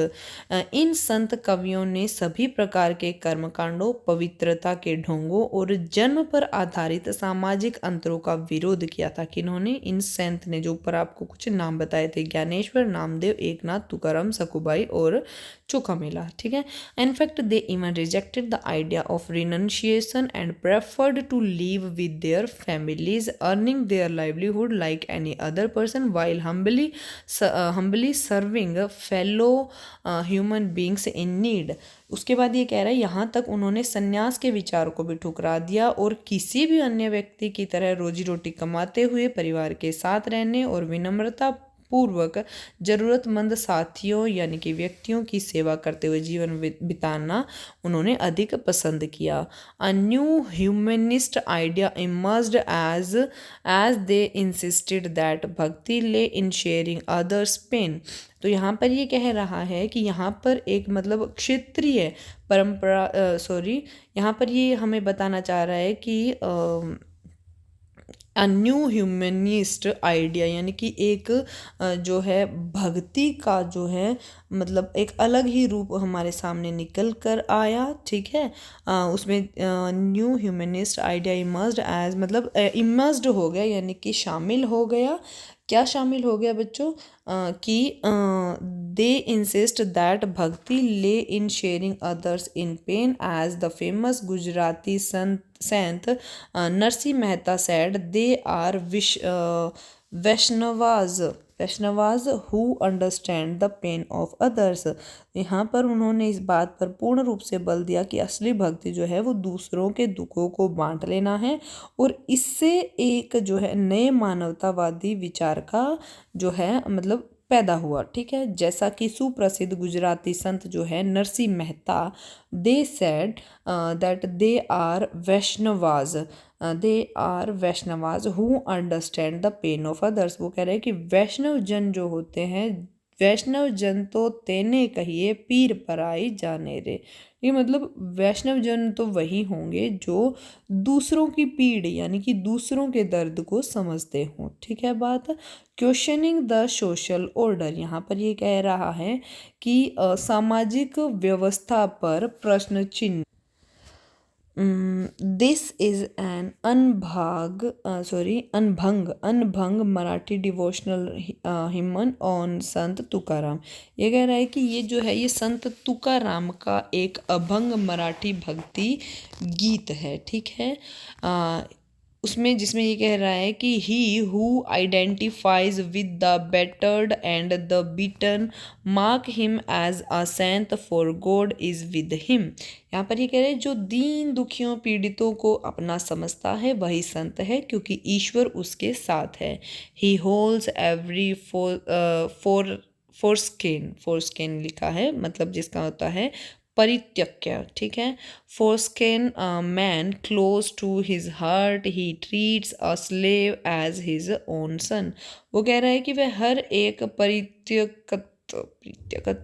इन संत कवियों ने सभी प्रकार के कर्मकांडों पवित्रता के ढोंगों और जन्म पर आधारित सामाजिक अंतरों का विरोध किया था। किन्होंने? इन संत ने, जो ऊपर आपको कुछ नाम बताए थे, ज्ञानेश्वर, नामदेव, एकनाथ, तुकाराम, सकुबाई और चोखामेला। ठीक है। In fact they even rejected the idea of renunciation and preferred to live with their families earning their livelihood like any other person while humbly serving fellow human beings in need. उसके बाद ये कह रहा है यहाँ तक उन्होंने संन्यास के विचार को भी ठुकरा दिया और किसी भी अन्य व्यक्ति की तरह रोजी रोटी कमाते हुए परिवार के साथ रहने और विनम्रता पूर्वक जरूरतमंद साथियों यानी कि व्यक्तियों की सेवा करते हुए जीवन बिताना उन्होंने अधिक पसंद किया। A new humanist idea emerged as they insisted that bhakti lay in sharing others pen. तो यहाँ पर ये कह रहा है कि यहाँ पर एक मतलब क्षेत्रीय परंपरा यहाँ पर ये हमें बताना चाह रहा है कि अ न्यू ह्यूमनिस्ट आइडिया यानी कि एक जो है भक्ति का जो है मतलब एक अलग ही रूप हमारे सामने निकल कर आया। ठीक है। उसमें new humanist idea emerged as मतलब इमर्ज्ड हो गया यानी कि शामिल हो गया। क्या शामिल हो गया बच्चों? कि दे insist that bhakti lay in sharing others in pain as the famous Gujarati sant Narsinh Mehta said they are Vaishnavas who understand the pain of others. यहाँ पर उन्होंने इस बात पर पूर्ण रूप से बल दिया कि असली भक्ति जो है वो दूसरों के दुखों को बांट लेना है और इससे एक जो है नए मानवतावादी विचार का जो है मतलब पैदा हुआ। ठीक है। जैसा कि सुप्रसिद्ध गुजराती संत जो है Narsinh Mehta, they said that they are Vaishnavas who understand the pain of others. वो कह रहे हैं कि वैष्णव जन जो होते हैं, वैष्णव जन तो तेने कहिए पीर पराई जाने रे। ये मतलब वैष्णव जन तो वही होंगे जो दूसरों की पीड़ यानी कि दूसरों के दर्द को समझते हों। ठीक है बात। क्वेश्चनिंग द सोशल ऑर्डर, यहाँ पर ये कह रहा है कि सामाजिक व्यवस्था पर प्रश्न चिन्ह। This is an abhang Marathi devotional hymn on Sant Tukaram. ये कह रहा है कि ये जो है ये संत तुकाराम का एक अभंग मराठी भक्ति गीत है। ठीक है। उसमें जिसमें ये कह रहा है कि he who identifies with the battered and the beaten mark him as a saint for god is with him. यहाँ पर ये कह रहे हैं जो दीन दुखियों पीड़ितों को अपना समझता है वही संत है क्योंकि ईश्वर उसके साथ है। ही होल्ड्स एवरी फोरस्केन लिखा है मतलब जिसका होता है परित्यक्य। ठीक है। Forsaken man close to his heart he treats a slave as his own son. वो कह रहा है कि वह हर एक परित्यक्त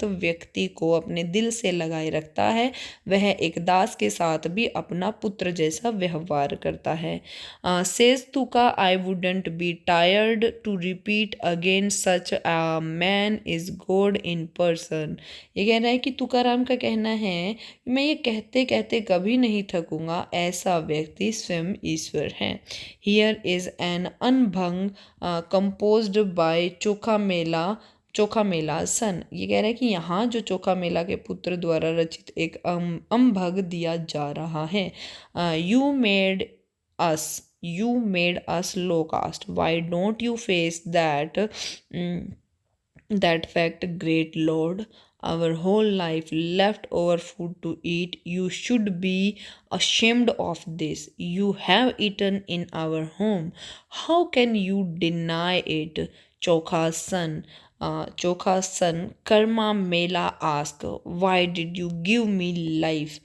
व्यक्ति को अपने दिल से लगाए रखता है, वह एक दास के साथ भी अपना पुत्र जैसा व्यवहार करता है। Says Tuka I wouldn't be tired to repeat again such a man is god in person. ये कह रहा है कि तुकाराम का कहना है मैं ये कहते कहते कभी नहीं थकूंगा, ऐसा व्यक्ति स्वयं ईश्वर है। Here is an abhang composed by Chokhamela Chokha Mela son, ये कह रहा है कि यहाँ जो चोखा मेला के पुत्र द्वारा रचित एक अम्भग दिया जा रहा है। You made us low caste, why don't you face that fact, great Lord? Our whole life left over food to eat. You should be ashamed of this. You have eaten in our home. How can you deny it? Chokha's son, Karma Mela asked, why did you give me life?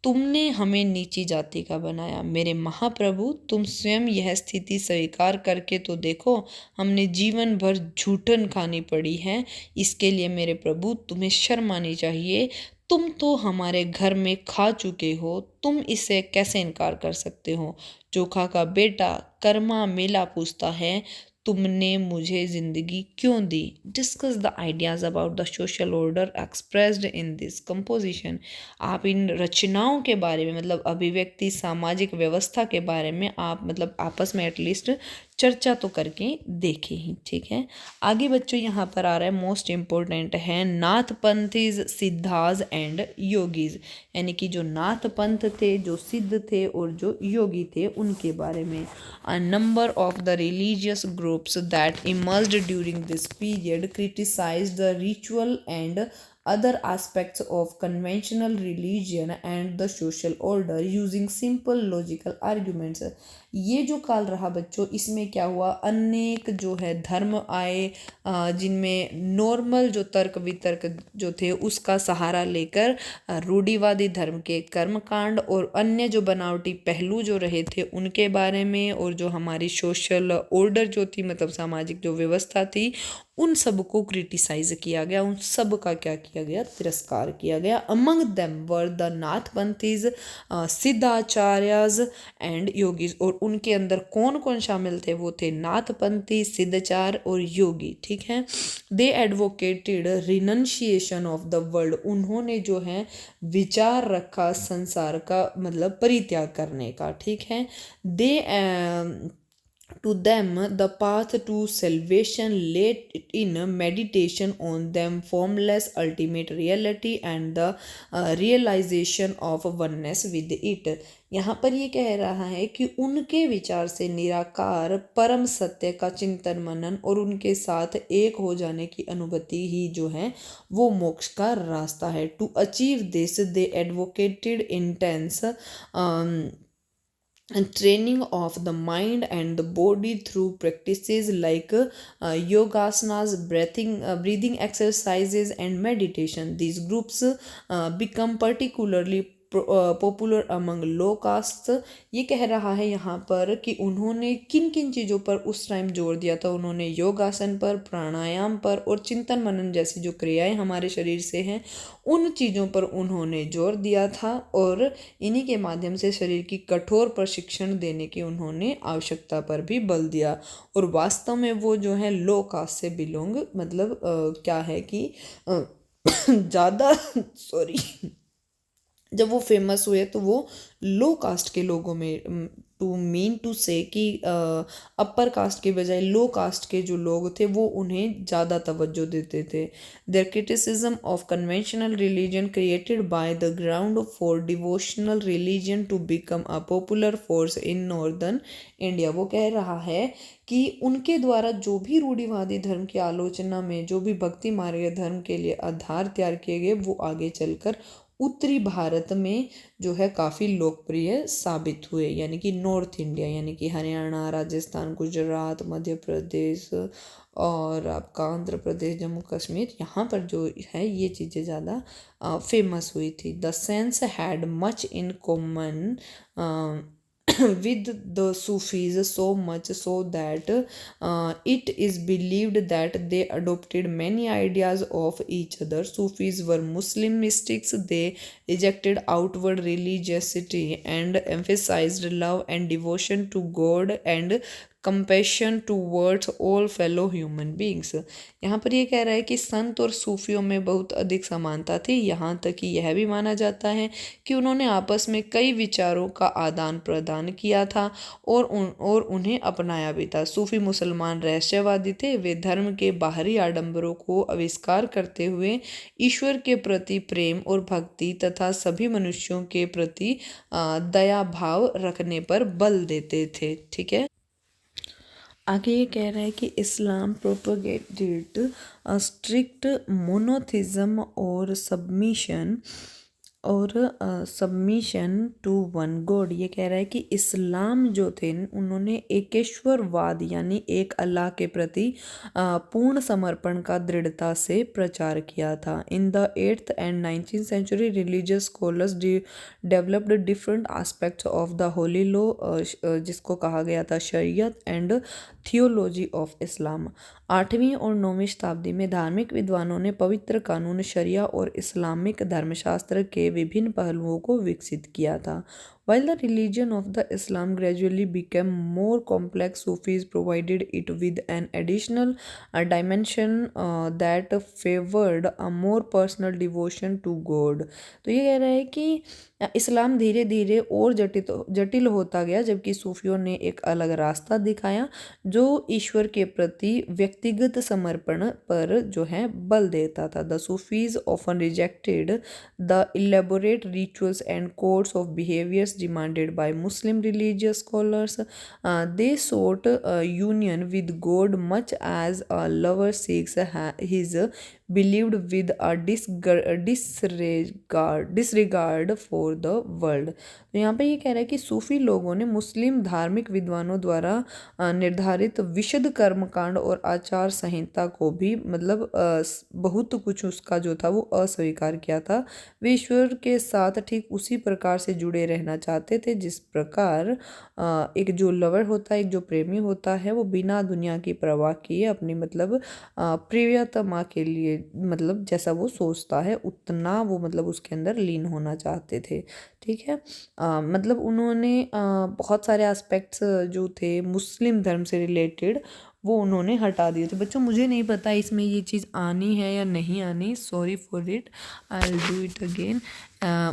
तुमने हमें नीची जाति का बनाया। मेरे महाप्रभु, तुम स्वयं यह स्थिति स्वीकार करके तो देखो, हमने जीवन भर झूठन खानी पड़ी है। इसके लिए मेरे प्रभु तुम्हें शर्म आनी चाहिए। तुम तो हमारे घर में खा चुके हो, तुम इसे कैसे इनकार कर सकते हो? चोखा का बेटा कर्मा मेला पूछता है, तुमने मुझे जिंदगी क्यों दी? Discuss the ideas about the social order expressed in this composition. आप इन रचनाओं के बारे में, मतलब अभिव्यक्ति सामाजिक व्यवस्था के बारे में आप मतलब आपस में एटलीस्ट चर्चा तो करके देखे ही, ठीक है। आगे बच्चों यहाँ पर आ रहा है मोस्ट इम्पोर्टेंट है नाथ पंथीज, सिद्धाज एंड योगीज, यानी कि जो नाथ पंथ थे, जो सिद्ध थे और जो योगी थे, उनके बारे में। A number of the religious groups that emerged during this period criticised the ritual and other aspects of conventional religion and the social order using simple logical arguments। ये जो काल रहा बच्चों, इसमें क्या हुआ, अनेक जो है धर्म आए जिनमें नॉर्मल जो तर्क वितर्क जो थे उसका सहारा लेकर रूढ़िवादी धर्म के कर्मकांड और अन्य जो बनावटी पहलू जो रहे थे उनके बारे में, और जो हमारी सोशल ऑर्डर जो थी, मतलब सामाजिक जो व्यवस्था थी, उन सब को क्रिटिसाइज किया गया, उन सब का क्या किया गया, तिरस्कार किया गया। Among them were the Nathpanthis, Siddhacharyas and Yogis, और उनके अंदर कौन कौन शामिल थे? वो थे नाथपंथी, सिद्धाचार्य और योगी, ठीक है। दे एडवोकेटेड रिनंशिएशन ऑफ द वर्ल्ड, उन्होंने जो है विचार रखा संसार का मतलब परित्याग करने का, ठीक है। दे to them the path to salvation lay in meditation on them formless ultimate reality and the realization of oneness with it। यहाँ पर ये कह रहा है कि उनके विचार से निराकार परम सत्य का चिंतन मनन और उनके साथ एक हो जाने की अनुभूति ही जो है वो मोक्ष का रास्ता है। To achieve this they advocated intense and training of the mind and the body through practices like yogasanas, breathing exercises and meditation। These groups become particularly popular among low caste. ये कह रहा है यहाँ पर कि उन्होंने किन किन चीज़ों पर उस टाइम जोर दिया था। उन्होंने योगासन पर, प्राणायाम पर और चिंतन मनन जैसी जो क्रियाएं हमारे शरीर से हैं उन चीज़ों पर उन्होंने जोर दिया था, और इन्हीं के माध्यम से शरीर की कठोर प्रशिक्षण देने की उन्होंने आवश्यकता पर भी बल दिया। और वास्तव में वो जो है लो कास्ट से बिलोंग, मतलब क्या है कि ज़्यादा सॉरी जब वो फेमस हुए तो वो लो कास्ट के लोगों में, टू मीन टू से कि अपर कास्ट के बजाय लो कास्ट के जो लोग थे वो उन्हें ज़्यादा तवज्जो देते थे। Their criticism of conventional religion created by the ground for devotional religion to become a popular force in northern India. वो कह रहा है कि उनके द्वारा जो भी रूढ़िवादी धर्म की आलोचना में जो भी भक्ति मार्ग धर्म के लिए आधार तैयार किए गए वो आगे चलकर उत्तरी भारत में जो है काफ़ी लोकप्रिय साबित हुए, यानी कि नॉर्थ इंडिया, यानी कि हरियाणा, राजस्थान, गुजरात, मध्य प्रदेश और आपका आंध्र प्रदेश, जम्मू कश्मीर, यहाँ पर जो है ये चीज़ें ज़्यादा फेमस हुई थी। The sense had much in common with the Sufis, so much so that it is believed that they adopted many ideas of each other। Sufis were Muslim mystics। They rejected outward religiosity and emphasized love and devotion to God and compassion towards all fellow human beings. यहाँ पर ये कह रहा है कि संत और सूफियों में बहुत अधिक समानता थी, यहाँ तक कि यह भी माना जाता है कि उन्होंने आपस में कई विचारों का आदान प्रदान किया था और उन्हें अपनाया भी था। सूफी मुसलमान रहस्यवादी थे, वे धर्म के बाहरी आडंबरों को आविष्कार करते हुए ईश्वर के प्रति प्रेम और भक्ति तथा सभी मनुष्यों के प्रति दया भाव रखने पर बल देते थे। ठीक है, आगे ये कह रहा है कि इस्लाम प्रोपोगेटेड स्ट्रिक्ट मोनोथिज्म और सबमिशन टू वन गॉड। ये कह रहा है कि इस्लाम जो थे उन्होंने एकेश्वरवाद यानी एक अल्लाह के प्रति पूर्ण समर्पण का दृढ़ता से प्रचार किया था। In the 8th and 19th century religious scholars developed different aspects of the holy law, जिसको कहा गया था शरीयत एंड थियोलॉजी ऑफ इस्लाम। 8वीं और 9वीं शताब्दी में धार्मिक विद्वानों ने पवित्र कानून शरिया और इस्लामिक धर्मशास्त्र के विभिन्न पहलुओं को विकसित किया था। While the religion of the Islam gradually became more complex, Sufis provided it with an additional dimension that favored a more personal devotion to God। तो ये कह रहा है कि इस्लाम धीरे धीरे और जटिल होता गया, जबकि सूफियों ने एक अलग रास्ता दिखाया जो ईश्वर के प्रति व्यक्तिगत समर्पण पर जो है बल देता था। The Sufis often rejected the elaborate rituals and codes of behaviours demanded by Muslim religious scholars. They sought union with God much as a lover seeks his believed with a disregard for the world। तो यहाँ पे ये कह रहा है कि सूफी लोगों ने मुस्लिम धार्मिक विद्वानों द्वारा निर्धारित विशुद्ध कर्मकांड और आचार संहिता को भी मतलब बहुत कुछ उसका जो था वो अस्वीकार किया था। वे ईश्वर के साथ ठीक उसी प्रकार से जुड़े रहना चाहते थे जिस प्रकार एक जो लवर होता है, एक जो प्रेमी होता है, वो बिना दुनिया की परवाह किए अपनी मतलब प्रियतमा के लिए मतलब जैसा वो सोचता है उतना वो मतलब उसके अंदर लीन होना चाहते थे। ठीक है, मतलब उन्होंने बहुत सारे एस्पेक्ट्स जो थे मुस्लिम धर्म से रिलेटेड वो उन्होंने हटा दिए थे। बच्चों मुझे नहीं पता इसमें ये चीज़ आनी है या नहीं आनी, sorry for it, I will do it again.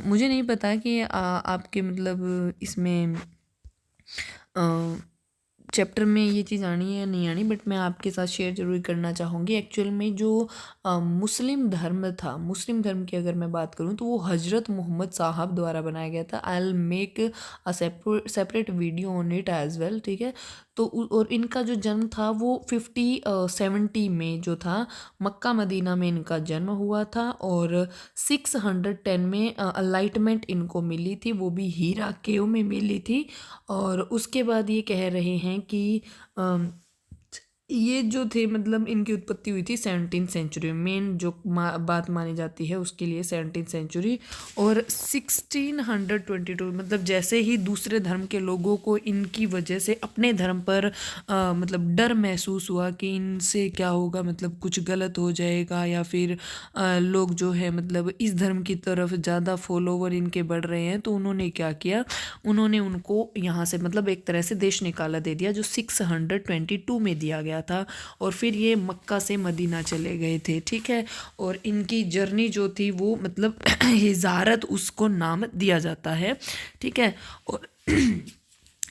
मुझे नहीं पता कि आपके मतलब इसमें चैप्टर में ये चीज़ आनी है या नहीं आनी, बट मैं आपके साथ शेयर जरूर करना चाहूँगी। एक्चुअल में जो मुस्लिम धर्म था, मुस्लिम धर्म की अगर मैं बात करूँ तो वो हज़रत मोहम्मद साहब द्वारा बनाया गया था। I will make a separate video on it as well. ठीक है, तो और इनका जो जन्म था वो 50-70 में जो था मक्का मदीना में इनका जन्म हुआ था, और 610 में अलाइटमेंट इनको मिली थी, वो भी हीरा केव में मिली थी। और उसके बाद ये कह रहे हैं कि ये जो थे मतलब इनकी उत्पत्ति हुई थी 17th सेंचुरी में। मेन जो बात मानी जाती है उसके लिए 17th सेंचुरी और 1622 मतलब जैसे ही दूसरे धर्म के लोगों को इनकी वजह से अपने धर्म पर मतलब डर महसूस हुआ कि इनसे क्या होगा, मतलब कुछ गलत हो जाएगा या फिर लोग जो है मतलब इस धर्म की तरफ ज़्यादा फॉलोवर इनके बढ़ रहे हैं, तो उन्होंने क्या किया, उन्होंने उनको यहाँ से मतलब एक तरह से देश निकाला दे दिया, जो 622 में दिया गया था। और फिर ये मक्का से मदीना चले गए थे। ठीक है, और इनकी जर्नी जो थी वो मतलब हिजारत उसको नाम दिया जाता है। ठीक है, और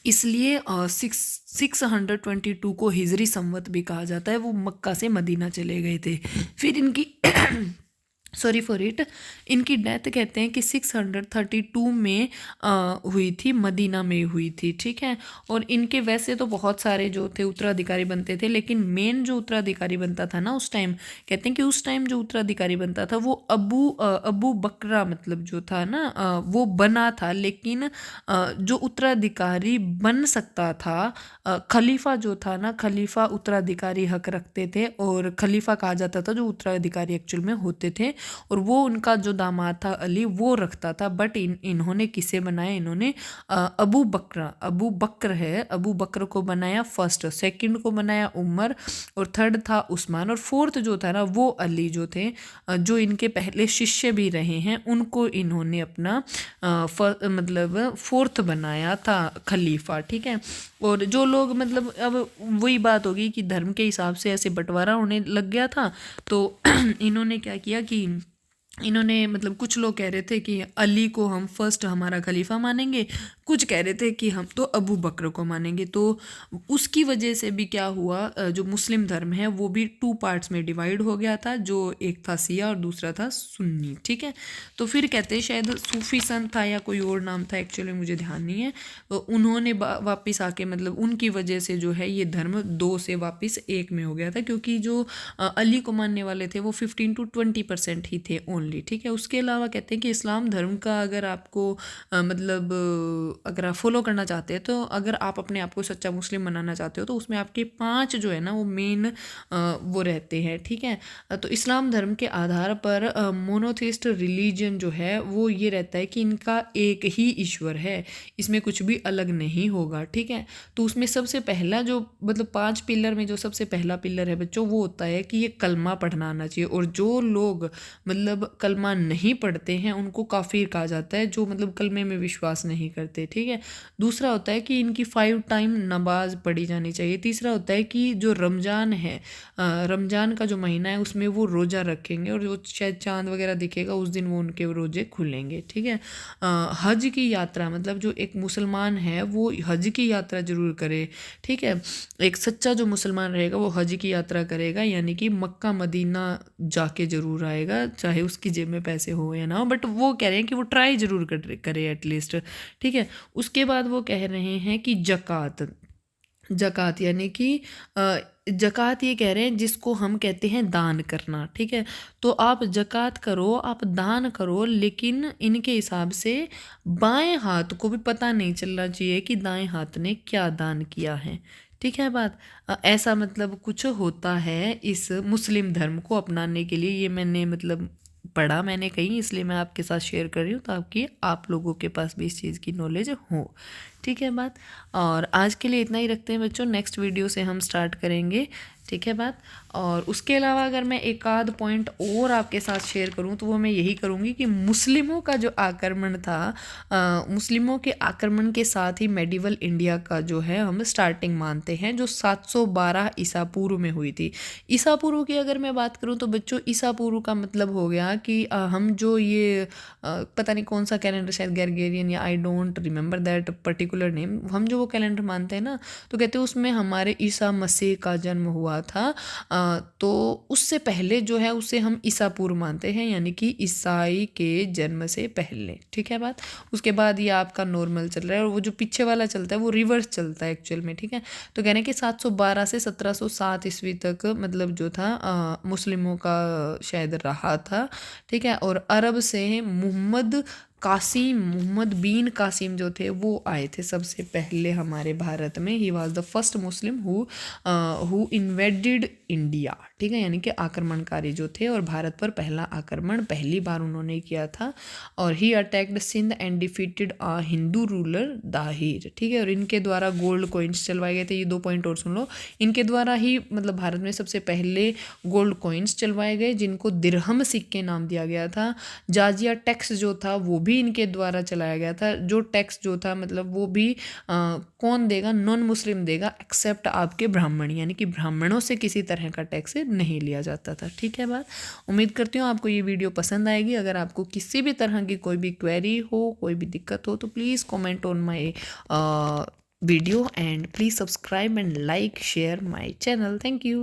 इसलिए 622 को हिजरी संवत भी कहा जाता है। वो मक्का से मदीना चले गए थे। फिर इनकी सॉरी फॉर इट, इनकी डेथ कहते हैं कि 632 में हुई थी, मदीना में हुई थी। ठीक है, और इनके वैसे तो बहुत सारे जो थे उत्तराधिकारी बनते थे, लेकिन मेन जो उत्तराधिकारी बनता था ना उस टाइम, कहते हैं कि उस टाइम जो उत्तराधिकारी बनता था वो अबू बकरा मतलब जो था ना वो बना था, लेकिन जो उत्तराधिकारी बन सकता था खलीफा जो था ना, खलीफा उत्तराधिकारी हक रखते थे और खलीफा कहा जाता था जो उत्तराधिकारी एक्चुअल में होते थे। और वो उनका जो दामाद था अली वो रखता था। बट इन्होंने किसे बनाया, इन्होंने अबू बकर है, अबू बकर को बनाया फर्स्ट, सेकंड को बनाया उमर, और थर्ड था उस्मान, और फोर्थ जो था ना वो अली जो थे, जो इनके पहले शिष्य भी रहे हैं, उनको इन्होंने अपना मतलब फोर्थ बनाया था खलीफा। ठीक है। और जो लोग मतलब अब वही बात होगी कि धर्म के हिसाब से ऐसे बंटवारा होने लग गया था, तो इन्होंने क्या किया कि इन्होंने मतलब कुछ लोग कह रहे थे कि अली को हम फर्स्ट हमारा खलीफा मानेंगे, कुछ कह रहे थे कि हम तो अबू बकर को मानेंगे। तो उसकी वजह से भी क्या हुआ, जो मुस्लिम धर्म है वो भी 2 पार्ट्स में डिवाइड हो गया था, जो एक था शिया और दूसरा था सुन्नी। ठीक है। तो फिर कहते हैं शायद सूफी संत था या कोई और नाम था, एक्चुअली मुझे ध्यान नहीं है, तो उन्होंने वापस आके मतलब उनकी वजह से जो है ये धर्म 2 से वापस 1 में हो गया था, क्योंकि जो अली को मानने वाले थे वो 15 to 20% ही थे ओनली। ठीक है। उसके अलावा कहते हैं कि इस्लाम धर्म का अगर आपको मतलब अगर आप फॉलो करना चाहते हैं, तो अगर आप अपने आप को सच्चा मुस्लिम बनाना चाहते हो, तो उसमें आपके 5 जो है ना वो मेन वो रहते हैं। ठीक है। तो इस्लाम धर्म के आधार पर मोनोथिस्ट रिलीजन जो है वो ये रहता है कि इनका एक ही ईश्वर है, इसमें कुछ भी अलग नहीं होगा। ठीक है। तो उसमें सबसे पहला जो मतलब 5 पिलर में जो सबसे पहला पिलर है बच्चों, वो होता है कि ये कलमा पढ़ना आना चाहिए, और जो लोग मतलब कलमा नहीं पढ़ते हैं उनको काफिर कहा जाता है, जो मतलब कलमे में विश्वास नहीं करते। ठीक है। दूसरा होता है कि इनकी 5 टाइम नमाज पढ़ी जानी चाहिए। तीसरा होता है कि जो रमज़ान है, रमज़ान का जो महीना है उसमें वो रोज़ा रखेंगे, और जो शायद चांद वगैरह दिखेगा उस दिन वो उनके रोज़े खुलेंगे। ठीक है। हज की यात्रा, मतलब जो एक मुसलमान है वो हज की यात्रा जरूर करे। ठीक है। एक सच्चा जो मुसलमान रहेगा वो हज की यात्रा करेगा, यानी कि मक्का मदीना जाके जरूर आएगा, चाहे उसकी जेब में पैसे हो या ना हो, बट वो कह रहे हैं कि वो ट्राई जरूर करे एटलीस्ट। ठीक है। उसके बाद वो कह रहे हैं कि जक़ात यानी कि जक़ात ये कह रहे हैं जिसको हम कहते हैं दान करना। ठीक है। तो आप जक़ात करो, आप दान करो, लेकिन इनके हिसाब से बाएं हाथ को भी पता नहीं चलना चाहिए कि दाएं हाथ ने क्या दान किया है। ठीक है बात। ऐसा मतलब कुछ होता है इस मुस्लिम धर्म को अपनाने के लिए, ये मैंने मतलब पढ़ा मैंने कहीं, इसलिए मैं आपके साथ शेयर कर रही हूँ, ताकि आप लोगों के पास भी इस चीज़ की नॉलेज हो। ठीक है बात। और आज के लिए इतना ही रखते हैं बच्चों, नेक्स्ट वीडियो से हम स्टार्ट करेंगे। ठीक है बात। और उसके अलावा अगर मैं एक आध पॉइंट और आपके साथ शेयर करूं, तो वो मैं यही करूंगी कि मुस्लिमों का जो आक्रमण था, मुस्लिमों के आक्रमण के साथ ही मेडिवल इंडिया का जो है हम स्टार्टिंग मानते हैं, जो 712 ईसा पूर्व में हुई थी। ईसा पूर्व की अगर मैं बात करूं तो बच्चों ईसा पूर्व का मतलब हो गया कि हम जो ये पता नहीं कौन सा कैलेंडर, शायद ग्रेगोरियन या I don't remember that particular name, हम जो वो कैलेंडर मानते हैं ना, तो कहते हैं उसमें हमारे ईसा मसीह का जन्म हुआ था। तो उससे पहले जो है उसे हम ईसा पूर्व मानते हैं, यानी कि ईसाई के जन्म से पहले। ठीक है बात। उसके बाद ये आपका नॉर्मल चल रहा है, और वो जो पीछे वाला चलता है वो रिवर्स चलता है एक्चुअल में। ठीक है। तो कहने कि 712 से 1707 ईस्वी तक मतलब जो था मुस्लिमों का शायद रहा था। ठीक है। और अरब से मोहम्मद बिन कासिम जो थे वो आए थे सबसे पहले हमारे भारत में। He was the first Muslim who invaded India. ठीक है। यानी कि आक्रमणकारी जो थे, और भारत पर पहला आक्रमण पहली बार उन्होंने किया था। और he attacked Sindh and defeated a Hindu ruler Dahir. ठीक है। और इनके द्वारा गोल्ड कॉइन्स चलवाए गए थे। ये 2 पॉइंट और सुन लो, इनके द्वारा ही मतलब भारत में सबसे पहले गोल्ड कॉइन्स चलवाए गए, जिनको दिरहम सिक्के नाम दिया गया था। जाजिया टैक्स जो था वो भी इनके द्वारा चलाया गया था। जो टैक्स जो था मतलब वो भी कौन देगा, नॉन मुस्लिम देगा, एक्सेप्ट आपके ब्राह्मण, यानी कि ब्राह्मणों से किसी तरह का टैक्स नहीं लिया जाता था। ठीक है बात। उम्मीद करती हूँ आपको ये वीडियो पसंद आएगी। अगर आपको किसी भी तरह की कोई भी क्वेरी हो, कोई भी दिक्कत हो, तो please comment on my video, and please subscribe and like share my channel. Thank you.